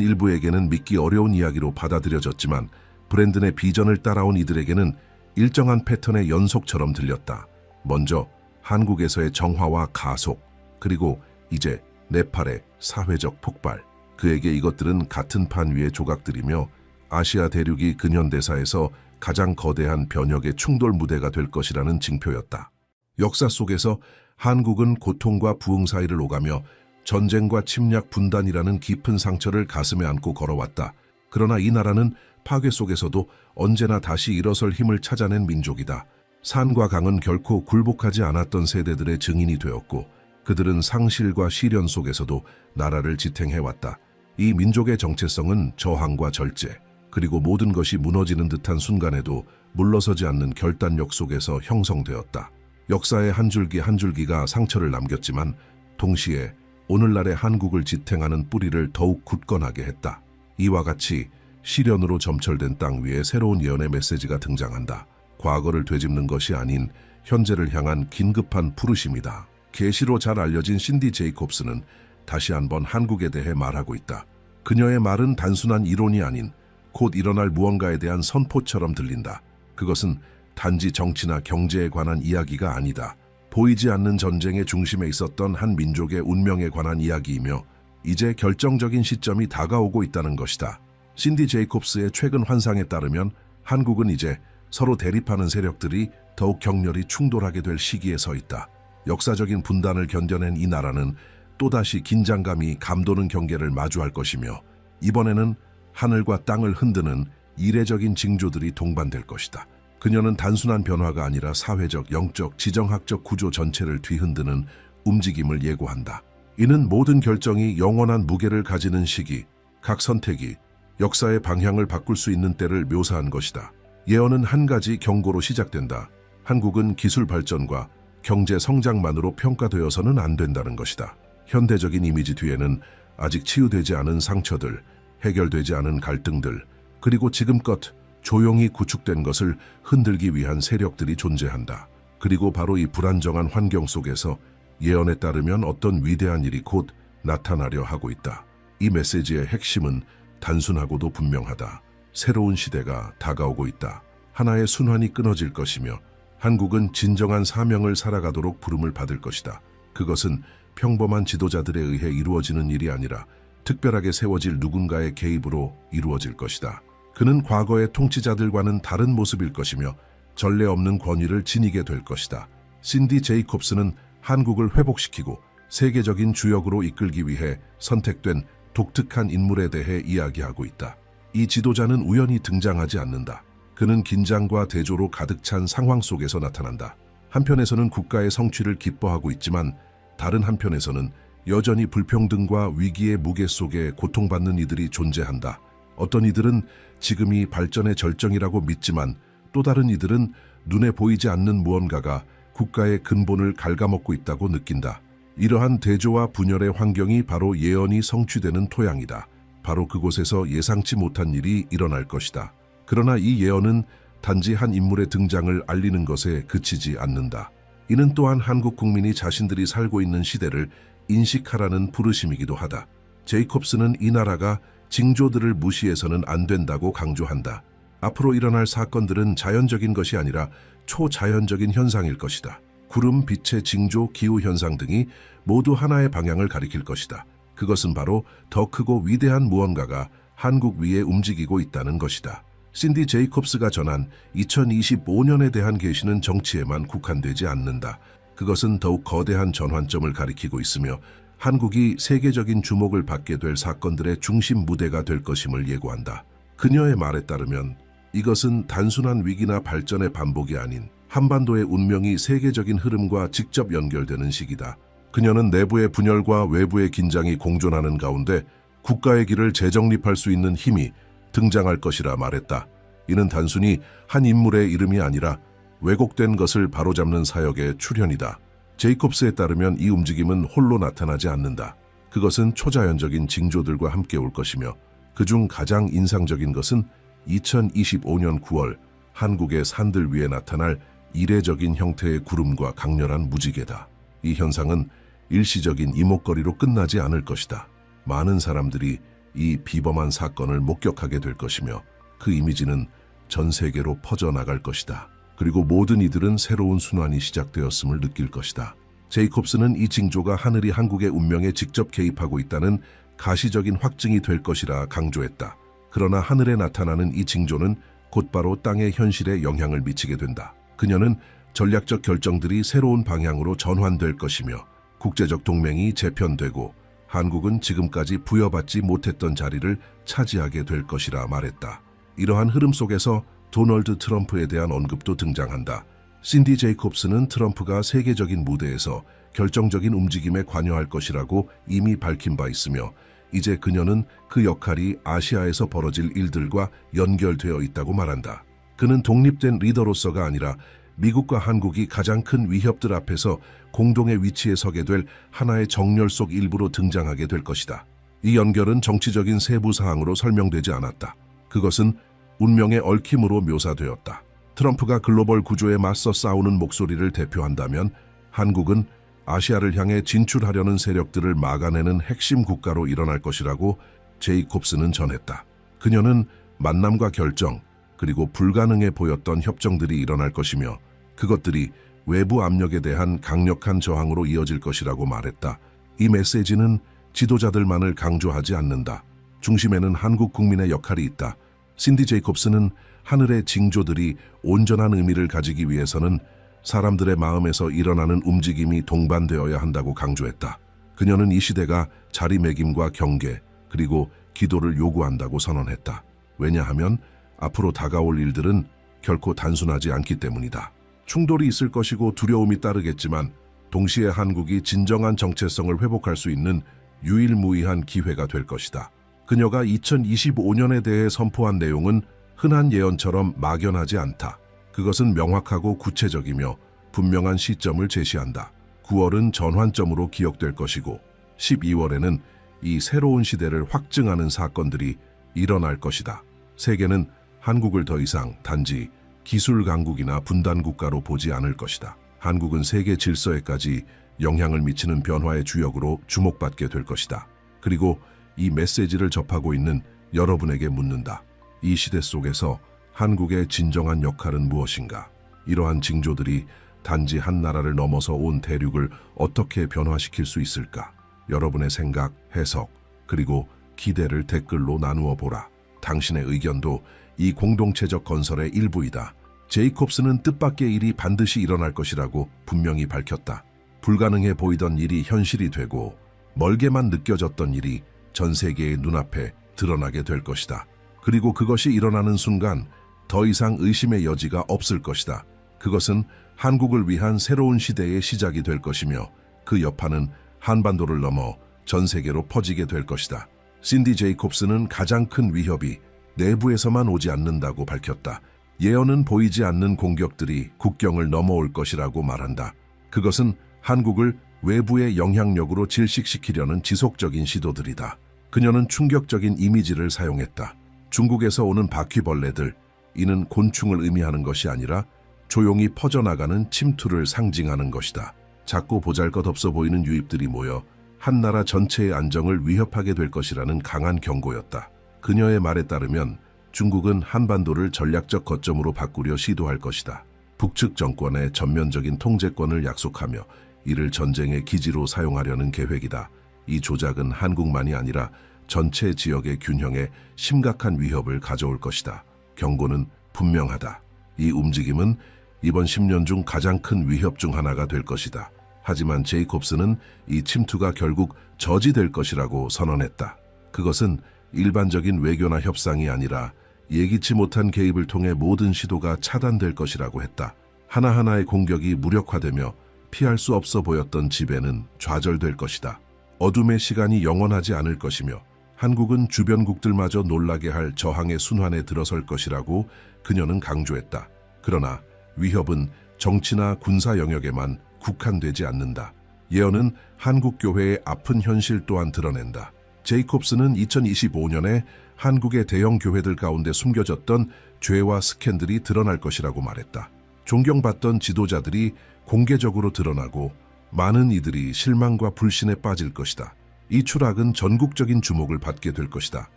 일부에게는 믿기 어려운 이야기로 받아들여졌지만 브랜든의 비전을 따라온 이들에게는 일정한 패턴의 연속처럼 들렸다. 먼저 한국에서의 정화와 가속, 그리고 이제 네팔의 사회적 폭발. 그에게 이것들은 같은 판 위의 조각들이며 아시아 대륙이 근현대사에서 가장 거대한 변혁의 충돌 무대가 될 것이라는 징표였다. 역사 속에서 한국은 고통과 부흥 사이를 오가며 전쟁과 침략 분단이라는 깊은 상처를 가슴에 안고 걸어왔다. 그러나 이 나라는 파괴 속에서도 언제나 다시 일어설 힘을 찾아낸 민족이다. 산과 강은 결코 굴복하지 않았던 세대들의 증인이 되었고 그들은 상실과 시련 속에서도 나라를 지탱해왔다. 이 민족의 정체성은 저항과 절제, 그리고 모든 것이 무너지는 듯한 순간에도 물러서지 않는 결단력 속에서 형성되었다. 역사의 한 줄기 한 줄기가 상처를 남겼지만 동시에 오늘날의 한국을 지탱하는 뿌리를 더욱 굳건하게 했다. 이와 같이 시련으로 점철된 땅 위에 새로운 예언의 메시지가 등장한다. 과거를 되짚는 것이 아닌 현재를 향한 긴급한 부르심이다. 계시로 잘 알려진 신디 제이콥스는 다시 한번 한국에 대해 말하고 있다. 그녀의 말은 단순한 이론이 아닌 곧 일어날 무언가에 대한 선포처럼 들린다. 그것은 단지 정치나 경제에 관한 이야기가 아니다. 보이지 않는 전쟁의 중심에 있었던 한 민족의 운명에 관한 이야기이며 이제 결정적인 시점이 다가오고 있다는 것이다. 신디 제이콥스의 최근 환상에 따르면 한국은 이제 서로 대립하는 세력들이 더욱 격렬히 충돌하게 될 시기에 서 있다. 역사적인 분단을 견뎌낸 이 나라는 또다시 긴장감이 감도는 경계를 마주할 것이며 이번에는 하늘과 땅을 흔드는 이례적인 징조들이 동반될 것이다. 그녀는 단순한 변화가 아니라 사회적, 영적, 지정학적 구조 전체를 뒤흔드는 움직임을 예고한다. 이는 모든 결정이 영원한 무게를 가지는 시기, 각 선택이 역사의 방향을 바꿀 수 있는 때를 묘사한 것이다. 예언은 한 가지 경고로 시작된다. 한국은 기술 발전과 경제 성장만으로 평가되어서는 안 된다는 것이다. 현대적인 이미지 뒤에는 아직 치유되지 않은 상처들, 해결되지 않은 갈등들, 그리고 지금껏 조용히 구축된 것을 흔들기 위한 세력들이 존재한다. 그리고 바로 이 불안정한 환경 속에서 예언에 따르면 어떤 위대한 일이 곧 나타나려 하고 있다. 이 메시지의 핵심은 단순하고도 분명하다. 새로운 시대가 다가오고 있다. 하나의 순환이 끊어질 것이며 한국은 진정한 사명을 살아가도록 부름을 받을 것이다. 그것은 평범한 지도자들에 의해 이루어지는 일이 아니라 특별하게 세워질 누군가의 개입으로 이루어질 것이다. 그는 과거의 통치자들과는 다른 모습일 것이며 전례 없는 권위를 지니게 될 것이다. 신디 제이콥스는 한국을 회복시키고 세계적인 주역으로 이끌기 위해 선택된 독특한 인물에 대해 이야기하고 있다. 이 지도자는 우연히 등장하지 않는다. 그는 긴장과 대조로 가득 찬 상황 속에서 나타난다. 한편에서는 국가의 성취를 기뻐하고 있지만 다른 한편에서는 여전히 불평등과 위기의 무게 속에 고통받는 이들이 존재한다. 어떤 이들은 지금이 발전의 절정이라고 믿지만 또 다른 이들은 눈에 보이지 않는 무언가가 국가의 근본을 갉아먹고 있다고 느낀다. 이러한 대조와 분열의 환경이 바로 예언이 성취되는 토양이다. 바로 그곳에서 예상치 못한 일이 일어날 것이다. 그러나 이 예언은 단지 한 인물의 등장을 알리는 것에 그치지 않는다. 이는 또한 한국 국민이 자신들이 살고 있는 시대를 인식하라는 부르심이기도 하다. 제이콥스는 이 나라가 징조들을 무시해서는 안 된다고 강조한다. 앞으로 일어날 사건들은 자연적인 것이 아니라 초자연적인 현상일 것이다. 구름, 빛의 징조, 기후현상 등이 모두 하나의 방향을 가리킬 것이다. 그것은 바로 더 크고 위대한 무언가가 한국 위에 움직이고 있다는 것이다. 신디 제이콥스가 전한 2025년에 대한 계시는 정치에만 국한되지 않는다. 그것은 더욱 거대한 전환점을 가리키고 있으며 한국이 세계적인 주목을 받게 될 사건들의 중심 무대가 될 것임을 예고한다. 그녀의 말에 따르면 이것은 단순한 위기나 발전의 반복이 아닌 한반도의 운명이 세계적인 흐름과 직접 연결되는 시기다. 그녀는 내부의 분열과 외부의 긴장이 공존하는 가운데 국가의 길을 재정립할 수 있는 힘이 등장할 것이라 말했다. 이는 단순히 한 인물의 이름이 아니라 왜곡된 것을 바로잡는 사역의 출현이다. 제이콥스에 따르면 이 움직임은 홀로 나타나지 않는다. 그것은 초자연적인 징조들과 함께 올 것이며 그중 가장 인상적인 것은 2025년 9월 한국의 산들 위에 나타날 이례적인 형태의 구름과 강렬한 무지개다. 이 현상은 일시적인 이목거리로 끝나지 않을 것이다. 많은 사람들이 이 비범한 사건을 목격하게 될 것이며 그 이미지는 전 세계로 퍼져나갈 것이다. 그리고 모든 이들은 새로운 순환이 시작되었음을 느낄 것이다. 제이콥스는 이 징조가 하늘이 한국의 운명에 직접 개입하고 있다는 가시적인 확증이 될 것이라 강조했다. 그러나 하늘에 나타나는 이 징조는 곧바로 땅의 현실에 영향을 미치게 된다. 그녀는 전략적 결정들이 새로운 방향으로 전환될 것이며 국제적 동맹이 재편되고 한국은 지금까지 부여받지 못했던 자리를 차지하게 될 것이라 말했다. 이러한 흐름 속에서 도널드 트럼프에 대한 언급도 등장한다. 신디 제이콥스는 트럼프가 세계적인 무대에서 결정적인 움직임에 관여할 것이라고 이미 밝힌 바 있으며 이제 그녀는 그 역할이 아시아에서 벌어질 일들과 연결되어 있다고 말한다. 그는 독립된 리더로서가 아니라 미국과 한국이 가장 큰 위협들 앞에서 공동의 위치에 서게 될 하나의 정렬 속 일부로 등장하게 될 것이다. 이 연결은 정치적인 세부 사항으로 설명되지 않았다. 그것은 운명의 얽힘으로 묘사되었다. 트럼프가 글로벌 구조에 맞서 싸우는 목소리를 대표한다면 한국은 아시아를 향해 진출하려는 세력들을 막아내는 핵심 국가로 일어날 것이라고 제이콥스는 전했다. 그녀는 만남과 결정, 그리고 불가능해 보였던 협정들이 일어날 것이며 그것들이 외부 압력에 대한 강력한 저항으로 이어질 것이라고 말했다. 이 메시지는 지도자들만을 강조하지 않는다. 중심에는 한국 국민의 역할이 있다. 신디 제이콥스는 하늘의 징조들이 온전한 의미를 가지기 위해서는 사람들의 마음에서 일어나는 움직임이 동반되어야 한다고 강조했다. 그녀는 이 시대가 자리매김과 경계, 그리고 기도를 요구한다고 선언했다. 왜냐하면 앞으로 다가올 일들은 결코 단순하지 않기 때문이다. 충돌이 있을 것이고 두려움이 따르겠지만 동시에 한국이 진정한 정체성을 회복할 수 있는 유일무이한 기회가 될 것이다. 그녀가 2025년에 대해 선포한 내용은 흔한 예언처럼 막연하지 않다. 그것은 명확하고 구체적이며 분명한 시점을 제시한다. 9월은 전환점으로 기억될 것이고 12월에는 이 새로운 시대를 확증하는 사건들이 일어날 것이다. 세계는 한국을 더 이상 단지 기술 강국이나 분단 국가로 보지 않을 것이다. 한국은 세계 질서에까지 영향을 미치는 변화의 주역으로 주목받게 될 것이다. 그리고 이 메시지를 접하고 있는 여러분에게 묻는다. 이 시대 속에서 한국의 진정한 역할은 무엇인가? 이러한 징조들이 단지 한 나라를 넘어서 온 대륙을 어떻게 변화시킬 수 있을까? 여러분의 생각, 해석, 그리고 기대를 댓글로 나누어 보라. 당신의 의견도 이 공동체적 건설의 일부이다. 제이콥스는 뜻밖의 일이 반드시 일어날 것이라고 분명히 밝혔다. 불가능해 보이던 일이 현실이 되고 멀게만 느껴졌던 일이 전 세계의 눈앞에 드러나게 될 것이다. 그리고 그것이 일어나는 순간 더 이상 의심의 여지가 없을 것이다. 그것은 한국을 위한 새로운 시대의 시작이 될 것이며 그 여파는 한반도를 넘어 전 세계로 퍼지게 될 것이다. 신디 제이콥스는 가장 큰 위협이 내부에서만 오지 않는다고 밝혔다. 예언은 보이지 않는 공격들이 국경을 넘어올 것이라고 말한다. 그것은 한국을 외부의 영향력으로 질식시키려는 지속적인 시도들이다. 그녀는 충격적인 이미지를 사용했다. 중국에서 오는 바퀴벌레들, 이는 곤충을 의미하는 것이 아니라 조용히 퍼져나가는 침투를 상징하는 것이다. 작고 보잘것없어 보이는 유입들이 모여 한 나라 전체의 안정을 위협하게 될 것이라는 강한 경고였다. 그녀의 말에 따르면 중국은 한반도를 전략적 거점으로 바꾸려 시도할 것이다. 북측 정권의 전면적인 통제권을 약속하며 이를 전쟁의 기지로 사용하려는 계획이다. 이 조작은 한국만이 아니라 전체 지역의 균형에 심각한 위협을 가져올 것이다. 경고는 분명하다. 이 움직임은 이번 10년 중 가장 큰 위협 중 하나가 될 것이다. 하지만 제이콥스는 이 침투가 결국 저지될 것이라고 선언했다. 그것은 일반적인 외교나 협상이 아니라 예기치 못한 개입을 통해 모든 시도가 차단될 것이라고 했다. 하나하나의 공격이 무력화되며 피할 수 없어 보였던 지배는 좌절될 것이다. 어둠의 시간이 영원하지 않을 것이며 한국은 주변국들마저 놀라게 할 저항의 순환에 들어설 것이라고 그녀는 강조했다. 그러나 위협은 정치나 군사 영역에만 국한되지 않는다. 예언은 한국 교회의 아픈 현실 또한 드러낸다. 제이콥스는 2025년에 한국의 대형 교회들 가운데 숨겨졌던 죄와 스캔들이 드러날 것이라고 말했다. 존경받던 지도자들이 공개적으로 드러나고 많은 이들이 실망과 불신에 빠질 것이다. 이 추락은 전국적인 주목을 받게 될 것이다.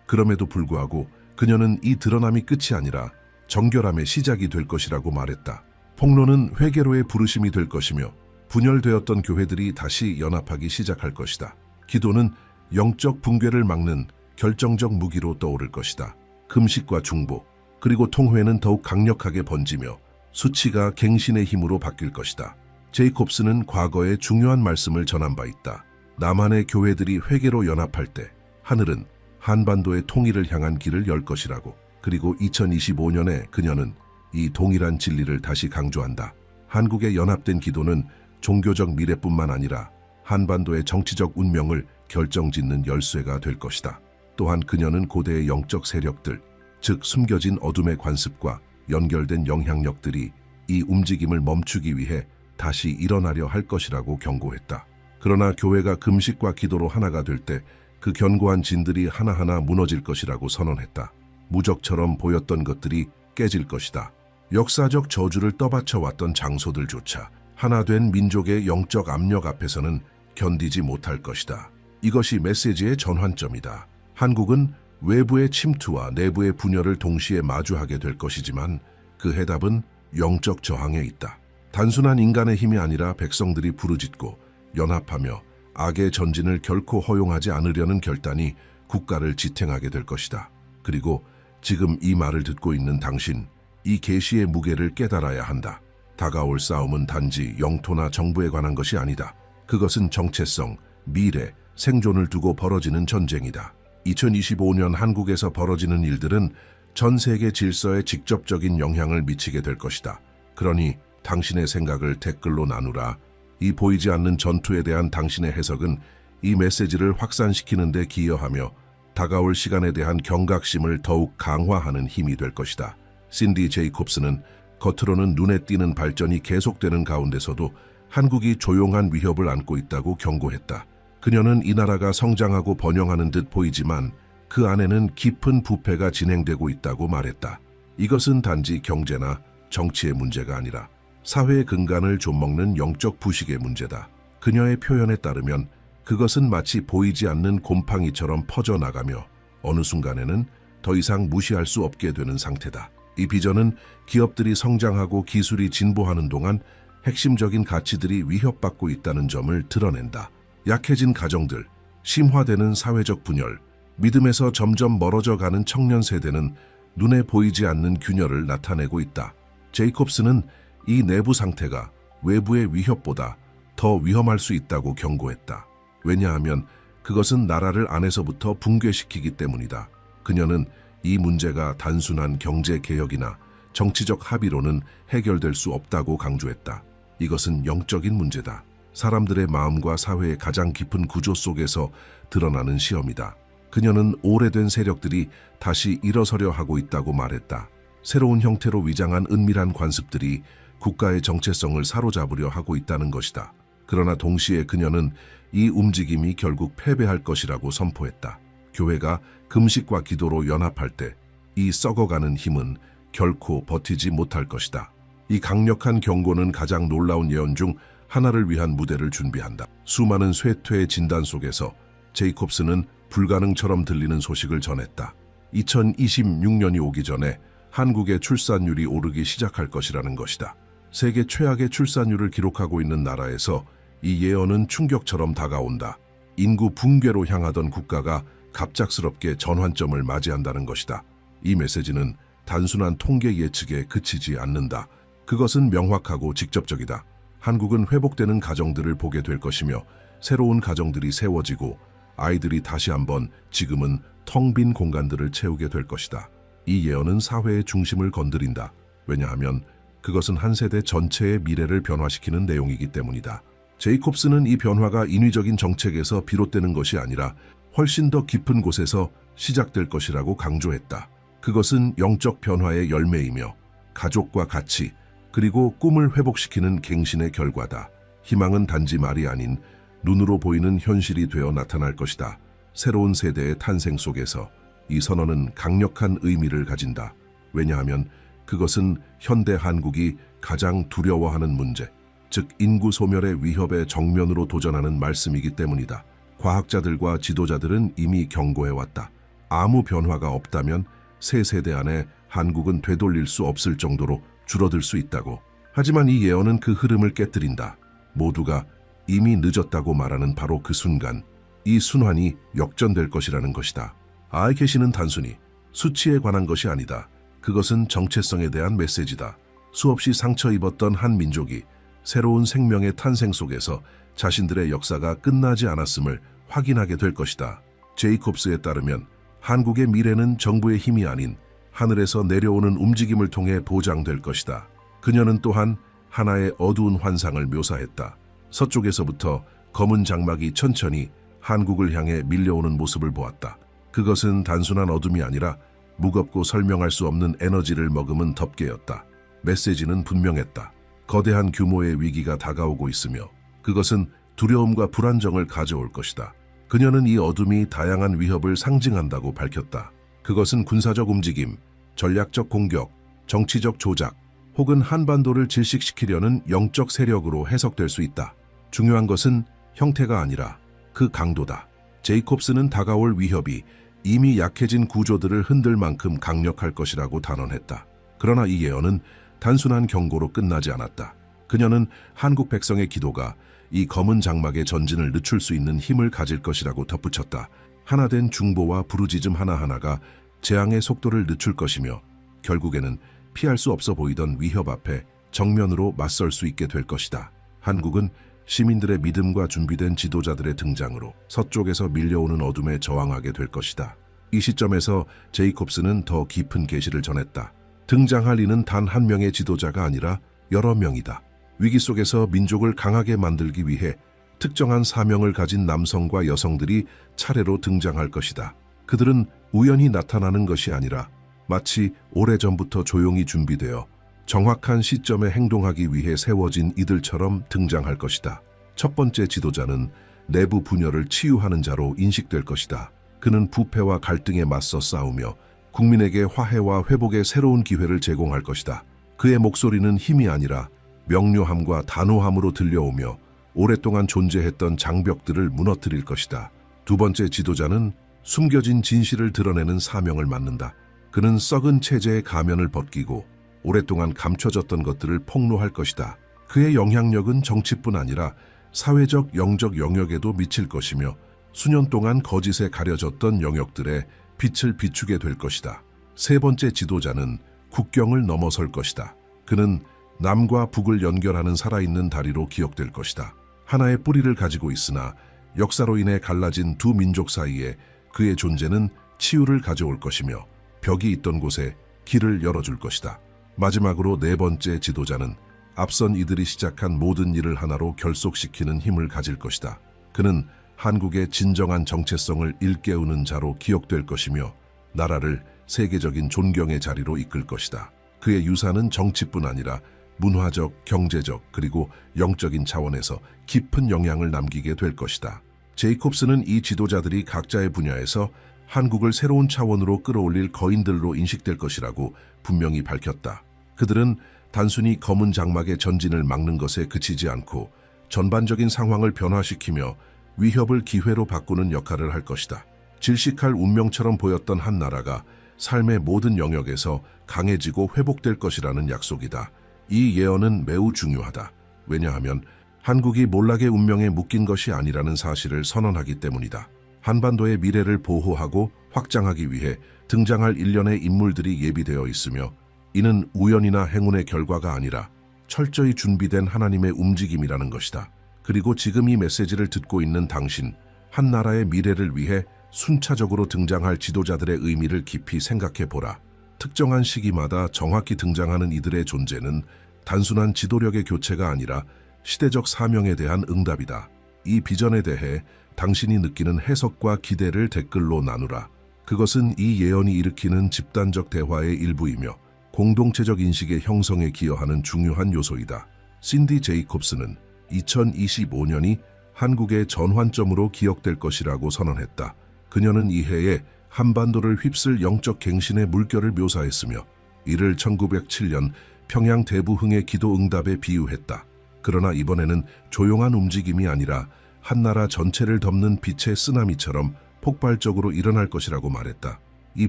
그럼에도 불구하고 그녀는 이 드러남이 끝이 아니라 정결함의 시작이 될 것이라고 말했다. 폭로는 회개로의 부르심이 될 것이며 분열되었던 교회들이 다시 연합하기 시작할 것이다. 기도는 영적 붕괴를 막는 결정적 무기로 떠오를 것이다. 금식과 중보, 그리고 통회는 더욱 강력하게 번지며 수치가 갱신의 힘으로 바뀔 것이다. 제이콥스는 과거에 중요한 말씀을 전한 바 있다. 남한의 교회들이 회개로 연합할 때 하늘은 한반도의 통일을 향한 길을 열 것이라고. 그리고 2025년에 그녀는 이 동일한 진리를 다시 강조한다. 한국의 연합된 기도는 종교적 미래뿐만 아니라 한반도의 정치적 운명을 결정짓는 열쇠가 될 것이다. 또한 그녀는 고대의 영적 세력들, 즉 숨겨진 어둠의 관습과 연결된 영향력들이 이 움직임을 멈추기 위해 다시 일어나려 할 것이라고 경고했다. 그러나 교회가 금식과 기도로 하나가 될 때 그 견고한 진들이 하나하나 무너질 것이라고 선언했다. 무적처럼 보였던 것들이 깨질 것이다. 역사적 저주를 떠받쳐왔던 장소들조차 하나 된 민족의 영적 압력 앞에서는 견디지 못할 것이다. 이것이 메시지의 전환점이다. 한국은 외부의 침투와 내부의 분열을 동시에 마주하게 될 것이지만 그 해답은 영적 저항에 있다. 단순한 인간의 힘이 아니라 백성들이 부르짖고 연합하며 악의 전진을 결코 허용하지 않으려는 결단이 국가를 지탱하게 될 것이다. 그리고 지금 이 말을 듣고 있는 당신, 이 계시의 무게를 깨달아야 한다. 다가올 싸움은 단지 영토나 정부에 관한 것이 아니다. 그것은 정체성, 미래, 생존을 두고 벌어지는 전쟁이다. 2025년 한국에서 벌어지는 일들은 전 세계 질서에 직접적인 영향을 미치게 될 것이다. 그러니 당신의 생각을 댓글로 나누라. 이 보이지 않는 전투에 대한 당신의 해석은 이 메시지를 확산시키는 데 기여하며 다가올 시간에 대한 경각심을 더욱 강화하는 힘이 될 것이다. 신디 제이콥스는 겉으로는 눈에 띄는 발전이 계속되는 가운데서도 한국이 조용한 위협을 안고 있다고 경고했다. 그녀는 이 나라가 성장하고 번영하는 듯 보이지만 그 안에는 깊은 부패가 진행되고 있다고 말했다. 이것은 단지 경제나 정치의 문제가 아니라 사회의 근간을 좀먹는 영적 부식의 문제다. 그녀의 표현에 따르면 그것은 마치 보이지 않는 곰팡이처럼 퍼져나가며 어느 순간에는 더 이상 무시할 수 없게 되는 상태다. 이 비전은 기업들이 성장하고 기술이 진보하는 동안 핵심적인 가치들이 위협받고 있다는 점을 드러낸다. 약해진 가정들, 심화되는 사회적 분열, 믿음에서 점점 멀어져 가는 청년 세대는 눈에 보이지 않는 균열을 나타내고 있다. 제이콥스는 이 내부 상태가 외부의 위협보다 더 위험할 수 있다고 경고했다. 왜냐하면 그것은 나라를 안에서부터 붕괴시키기 때문이다. 그녀는 이 문제가 단순한 경제 개혁이나 정치적 합의로는 해결될 수 없다고 강조했다. 이것은 영적인 문제다. 사람들의 마음과 사회의 가장 깊은 구조 속에서 드러나는 시험이다. 그녀는 오래된 세력들이 다시 일어서려 하고 있다고 말했다. 새로운 형태로 위장한 은밀한 관습들이 국가의 정체성을 사로잡으려 하고 있다는 것이다. 그러나 동시에 그녀는 이 움직임이 결국 패배할 것이라고 선포했다. 교회가 금식과 기도로 연합할 때 이 썩어가는 힘은 결코 버티지 못할 것이다. 이 강력한 경고는 가장 놀라운 예언 중 하나를 위한 무대를 준비한다. 수많은 쇠퇴의 진단 속에서 제이콥스는 불가능처럼 들리는 소식을 전했다. 2026년이 오기 전에 한국의 출산율이 오르기 시작할 것이라는 것이다. 세계 최악의 출산율을 기록하고 있는 나라에서 이 예언은 충격처럼 다가온다. 인구 붕괴로 향하던 국가가 갑작스럽게 전환점을 맞이한다는 것이다. 이 메시지는 단순한 통계 예측에 그치지 않는다. 그것은 명확하고 직접적이다. 한국은 회복되는 가정들을 보게 될 것이며 새로운 가정들이 세워지고 아이들이 다시 한번 지금은 텅 빈 공간들을 채우게 될 것이다. 이 예언은 사회의 중심을 건드린다. 왜냐하면 그것은 한 세대 전체의 미래를 변화시키는 내용이기 때문이다. 제이콥스는 이 변화가 인위적인 정책에서 비롯되는 것이 아니라 훨씬 더 깊은 곳에서 시작될 것이라고 강조했다. 그것은 영적 변화의 열매이며 가족과 가치, 그리고 꿈을 회복시키는 갱신의 결과다. 희망은 단지 말이 아닌 눈으로 보이는 현실이 되어 나타날 것이다. 새로운 세대의 탄생 속에서 이 선언은 강력한 의미를 가진다. 왜냐하면 그것은 현대 한국이 가장 두려워하는 문제, 즉 인구 소멸의 위협에 정면으로 도전하는 말씀이기 때문이다. 과학자들과 지도자들은 이미 경고해왔다. 아무 변화가 없다면 새 세대 안에 한국은 되돌릴 수 없을 정도로 줄어들 수 있다고. 하지만 이 예언은 그 흐름을 깨뜨린다. 모두가 이미 늦었다고 말하는 바로 그 순간, 이 순환이 역전될 것이라는 것이다. 아이캐시는 단순히 수치에 관한 것이 아니다. 그것은 정체성에 대한 메시지다. 수없이 상처 입었던 한 민족이 새로운 생명의 탄생 속에서 자신들의 역사가 끝나지 않았음을 확인하게 될 것이다. 제이콥스에 따르면 한국의 미래는 정부의 힘이 아닌 하늘에서 내려오는 움직임을 통해 보장될 것이다. 그녀는 또한 하나의 어두운 환상을 묘사했다. 서쪽에서부터 검은 장막이 천천히 한국을 향해 밀려오는 모습을 보았다. 그것은 단순한 어둠이 아니라 무겁고 설명할 수 없는 에너지를 머금은 덮개였다. 메시지는 분명했다. 거대한 규모의 위기가 다가오고 있으며 그것은 두려움과 불안정을 가져올 것이다. 그녀는 이 어둠이 다양한 위협을 상징한다고 밝혔다. 그것은 군사적 움직임, 전략적 공격, 정치적 조작, 혹은 한반도를 질식시키려는 영적 세력으로 해석될 수 있다. 중요한 것은 형태가 아니라 그 강도다. 제이콥스는 다가올 위협이 이미 약해진 구조들을 흔들 만큼 강력할 것이라고 단언했다. 그러나 이 예언은 단순한 경고로 끝나지 않았다. 그녀는 한국 백성의 기도가 이 검은 장막의 전진을 늦출 수 있는 힘을 가질 것이라고 덧붙였다. 하나된 중보와 부르짖음 하나하나가 재앙의 속도를 늦출 것이며 결국에는 피할 수 없어 보이던 위협 앞에 정면으로 맞설 수 있게 될 것이다. 한국은 시민들의 믿음과 준비된 지도자들의 등장으로 서쪽에서 밀려오는 어둠에 저항하게 될 것이다. 이 시점에서 제이콥스는 더 깊은 계시를 전했다. 등장할 이는 단 한 명의 지도자가 아니라 여러 명이다. 위기 속에서 민족을 강하게 만들기 위해 특정한 사명을 가진 남성과 여성들이 차례로 등장할 것이다. 그들은 우연히 나타나는 것이 아니라 마치 오래전부터 조용히 준비되어 정확한 시점에 행동하기 위해 세워진 이들처럼 등장할 것이다. 첫 번째 지도자는 내부 분열을 치유하는 자로 인식될 것이다. 그는 부패와 갈등에 맞서 싸우며 국민에게 화해와 회복의 새로운 기회를 제공할 것이다. 그의 목소리는 힘이 아니라 명료함과 단호함으로 들려오며 오랫동안 존재했던 장벽들을 무너뜨릴 것이다. 두 번째 지도자는 숨겨진 진실을 드러내는 사명을 맡는다. 그는 썩은 체제의 가면을 벗기고 오랫동안 감춰졌던 것들을 폭로할 것이다. 그의 영향력은 정치뿐 아니라 사회적, 영적 영역에도 미칠 것이며 수년 동안 거짓에 가려졌던 영역들에 빛을 비추게 될 것이다. 세 번째 지도자는 국경을 넘어설 것이다. 그는 남과 북을 연결하는 살아있는 다리로 기억될 것이다. 하나의 뿌리를 가지고 있으나 역사로 인해 갈라진 두 민족 사이에 그의 존재는 치유를 가져올 것이며 벽이 있던 곳에 길을 열어줄 것이다. 마지막으로 네 번째 지도자는 앞선 이들이 시작한 모든 일을 하나로 결속시키는 힘을 가질 것이다. 그는 한국의 진정한 정체성을 일깨우는 자로 기억될 것이며 나라를 세계적인 존경의 자리로 이끌 것이다. 그의 유산은 정치뿐 아니라 문화적, 경제적, 그리고 영적인 차원에서 깊은 영향을 남기게 될 것이다. 제이콥스는 이 지도자들이 각자의 분야에서 한국을 새로운 차원으로 끌어올릴 거인들로 인식될 것이라고 분명히 밝혔다. 그들은 단순히 검은 장막의 전진을 막는 것에 그치지 않고 전반적인 상황을 변화시키며 위협을 기회로 바꾸는 역할을 할 것이다. 질식할 운명처럼 보였던 한 나라가 삶의 모든 영역에서 강해지고 회복될 것이라는 약속이다. 이 예언은 매우 중요하다. 왜냐하면 한국이 몰락의 운명에 묶인 것이 아니라는 사실을 선언하기 때문이다. 한반도의 미래를 보호하고 확장하기 위해 등장할 일련의 인물들이 예비되어 있으며 이는 우연이나 행운의 결과가 아니라 철저히 준비된 하나님의 움직임이라는 것이다. 그리고 지금 이 메시지를 듣고 있는 당신, 한 나라의 미래를 위해 순차적으로 등장할 지도자들의 의미를 깊이 생각해 보라. 특정한 시기마다 정확히 등장하는 이들의 존재는 단순한 지도력의 교체가 아니라 시대적 사명에 대한 응답이다. 이 비전에 대해 당신이 느끼는 해석과 기대를 댓글로 나누라. 그것은 이 예언이 일으키는 집단적 대화의 일부이며 공동체적 인식의 형성에 기여하는 중요한 요소이다. 신디 제이콥스는 2025년이 한국의 전환점으로 기억될 것이라고 선언했다. 그녀는 이 해에 한반도를 휩쓸 영적 갱신의 물결을 묘사했으며 이를 1907년 평양 대부흥의 기도 응답에 비유했다. 그러나 이번에는 조용한 움직임이 아니라 한나라 전체를 덮는 빛의 쓰나미처럼 폭발적으로 일어날 것이라고 말했다. 이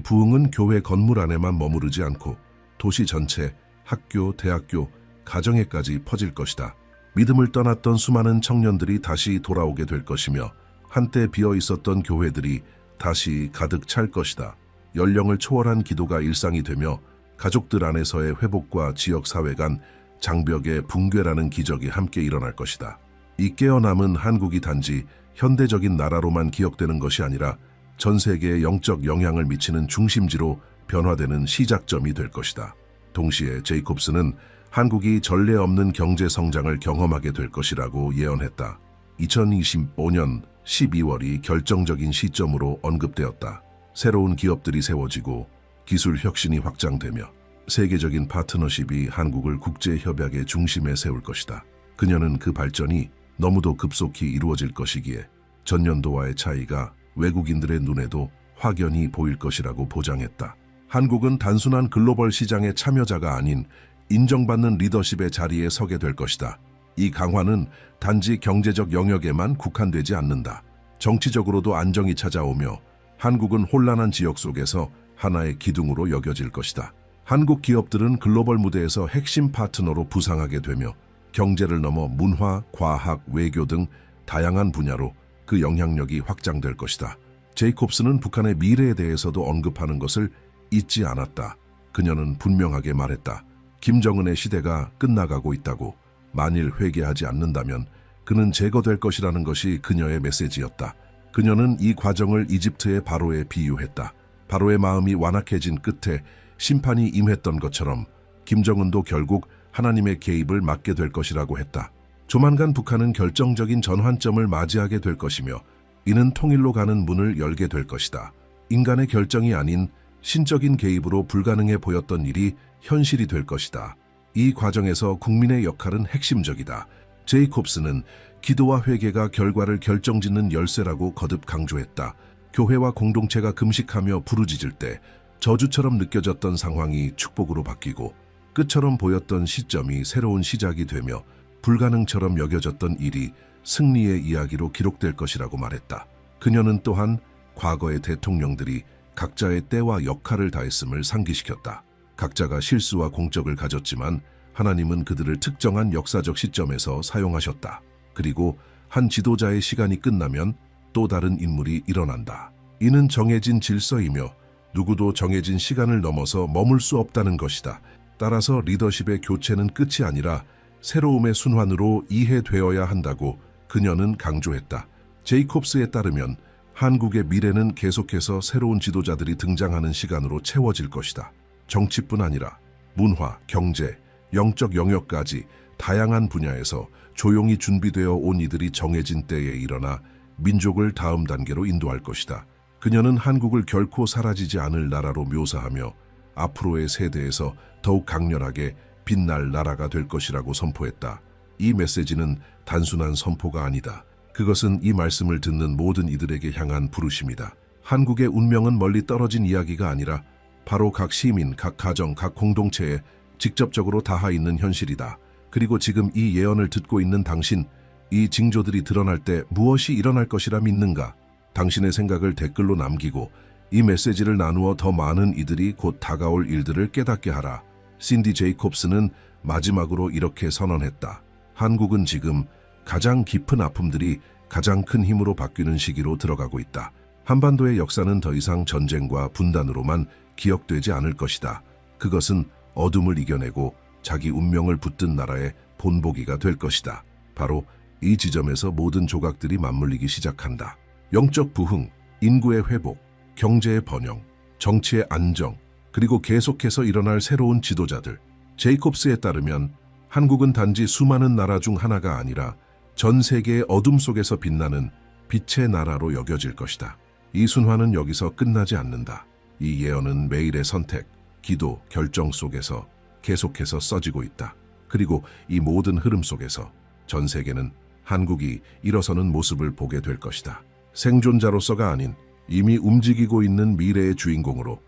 부흥은 교회 건물 안에만 머무르지 않고 도시 전체, 학교, 대학교, 가정에까지 퍼질 것이다. 믿음을 떠났던 수많은 청년들이 다시 돌아오게 될 것이며 한때 비어 있었던 교회들이 다시 가득 찰 것이다. 연령을 초월한 기도가 일상이 되며 가족들 안에서의 회복과 지역사회 간 장벽의 붕괴라는 기적이 함께 일어날 것이다. 이 깨어남은 한국이 단지 현대적인 나라로만 기억되는 것이 아니라 전 세계에 영적 영향을 미치는 중심지로 변화되는 시작점이 될 것이다. 동시에 제이콥스는 한국이 전례 없는 경제 성장을 경험하게 될 것이라고 예언했다. 2025년 12월이 결정적인 시점으로 언급되었다. 새로운 기업들이 세워지고 기술 혁신이 확장되며 세계적인 파트너십이 한국을 국제협약의 중심에 세울 것이다. 그녀는 그 발전이 너무도 급속히 이루어질 것이기에 전년도와의 차이가 외국인들의 눈에도 확연히 보일 것이라고 보장했다. 한국은 단순한 글로벌 시장의 참여자가 아닌 인정받는 리더십의 자리에 서게 될 것이다. 이 강화는 단지 경제적 영역에만 국한되지 않는다. 정치적으로도 안정이 찾아오며 한국은 혼란한 지역 속에서 하나의 기둥으로 여겨질 것이다. 한국 기업들은 글로벌 무대에서 핵심 파트너로 부상하게 되며 경제를 넘어 문화, 과학, 외교 등 다양한 분야로 그 영향력이 확장될 것이다. 제이콥스는 북한의 미래에 대해서도 언급하는 것을 잊지 않았다. 그녀는 분명하게 말했다. 김정은의 시대가 끝나가고 있다고. 만일 회개하지 않는다면 그는 제거될 것이라는 것이 그녀의 메시지였다. 그녀는 이 과정을 이집트의 바로에 비유했다. 바로의 마음이 완악해진 끝에 심판이 임했던 것처럼 김정은도 결국 하나님의 개입을 맞게 될 것이라고 했다. 조만간 북한은 결정적인 전환점을 맞이하게 될 것이며 이는 통일로 가는 문을 열게 될 것이다. 인간의 결정이 아닌 신적인 개입으로 불가능해 보였던 일이 현실이 될 것이다. 이 과정에서 국민의 역할은 핵심적이다. 제이콥스는 기도와 회개가 결과를 결정짓는 열쇠라고 거듭 강조했다. 교회와 공동체가 금식하며 부르짖을 때 저주처럼 느껴졌던 상황이 축복으로 바뀌고 끝처럼 보였던 시점이 새로운 시작이 되며 불가능처럼 여겨졌던 일이 승리의 이야기로 기록될 것이라고 말했다. 그녀는 또한 과거의 대통령들이 각자의 때와 역할을 다했음을 상기시켰다. 각자가 실수와 공적을 가졌지만 하나님은 그들을 특정한 역사적 시점에서 사용하셨다. 그리고 한 지도자의 시간이 끝나면 또 다른 인물이 일어난다. 이는 정해진 질서이며 누구도 정해진 시간을 넘어서 머물 수 없다는 것이다. 따라서 리더십의 교체는 끝이 아니라 새로움의 순환으로 이해되어야 한다고 그녀는 강조했다. 제이콥스에 따르면 한국의 미래는 계속해서 새로운 지도자들이 등장하는 시간으로 채워질 것이다. 정치뿐 아니라 문화, 경제, 영적 영역까지 다양한 분야에서 조용히 준비되어 온 이들이 정해진 때에 일어나 민족을 다음 단계로 인도할 것이다. 그녀는 한국을 결코 사라지지 않을 나라로 묘사하며 앞으로의 세대에서 더욱 강렬하게 빛날 나라가 될 것이라고 선포했다. 이 메시지는 단순한 선포가 아니다. 그것은 이 말씀을 듣는 모든 이들에게 향한 부르심이다. 한국의 운명은 멀리 떨어진 이야기가 아니라 바로 각 시민, 각 가정, 각 공동체에 직접적으로 닿아 있는 현실이다. 그리고 지금 이 예언을 듣고 있는 당신, 이 징조들이 드러날 때 무엇이 일어날 것이라 믿는가? 당신의 생각을 댓글로 남기고 이 메시지를 나누어 더 많은 이들이 곧 다가올 일들을 깨닫게 하라. 신디 제이콥스는 마지막으로 이렇게 선언했다. 한국은 지금 가장 깊은 아픔들이 가장 큰 힘으로 바뀌는 시기로 들어가고 있다. 한반도의 역사는 더 이상 전쟁과 분단으로만 기억되지 않을 것이다. 그것은 어둠을 이겨내고 자기 운명을 붙든 나라의 본보기가 될 것이다. 바로 이 지점에서 모든 조각들이 맞물리기 시작한다. 영적 부흥, 인구의 회복, 경제의 번영, 정치의 안정, 그리고 계속해서 일어날 새로운 지도자들. 제이콥스에 따르면 한국은 단지 수많은 나라 중 하나가 아니라 전 세계의 어둠 속에서 빛나는 빛의 나라로 여겨질 것이다. 이 순환은 여기서 끝나지 않는다. 이 예언은 매일의 선택, 기도, 결정 속에서 계속해서 써지고 있다. 그리고 이 모든 흐름 속에서 전 세계는 한국이 일어서는 모습을 보게 될 것이다. 생존자로서가 아닌 이미 움직이고 있는 미래의 주인공으로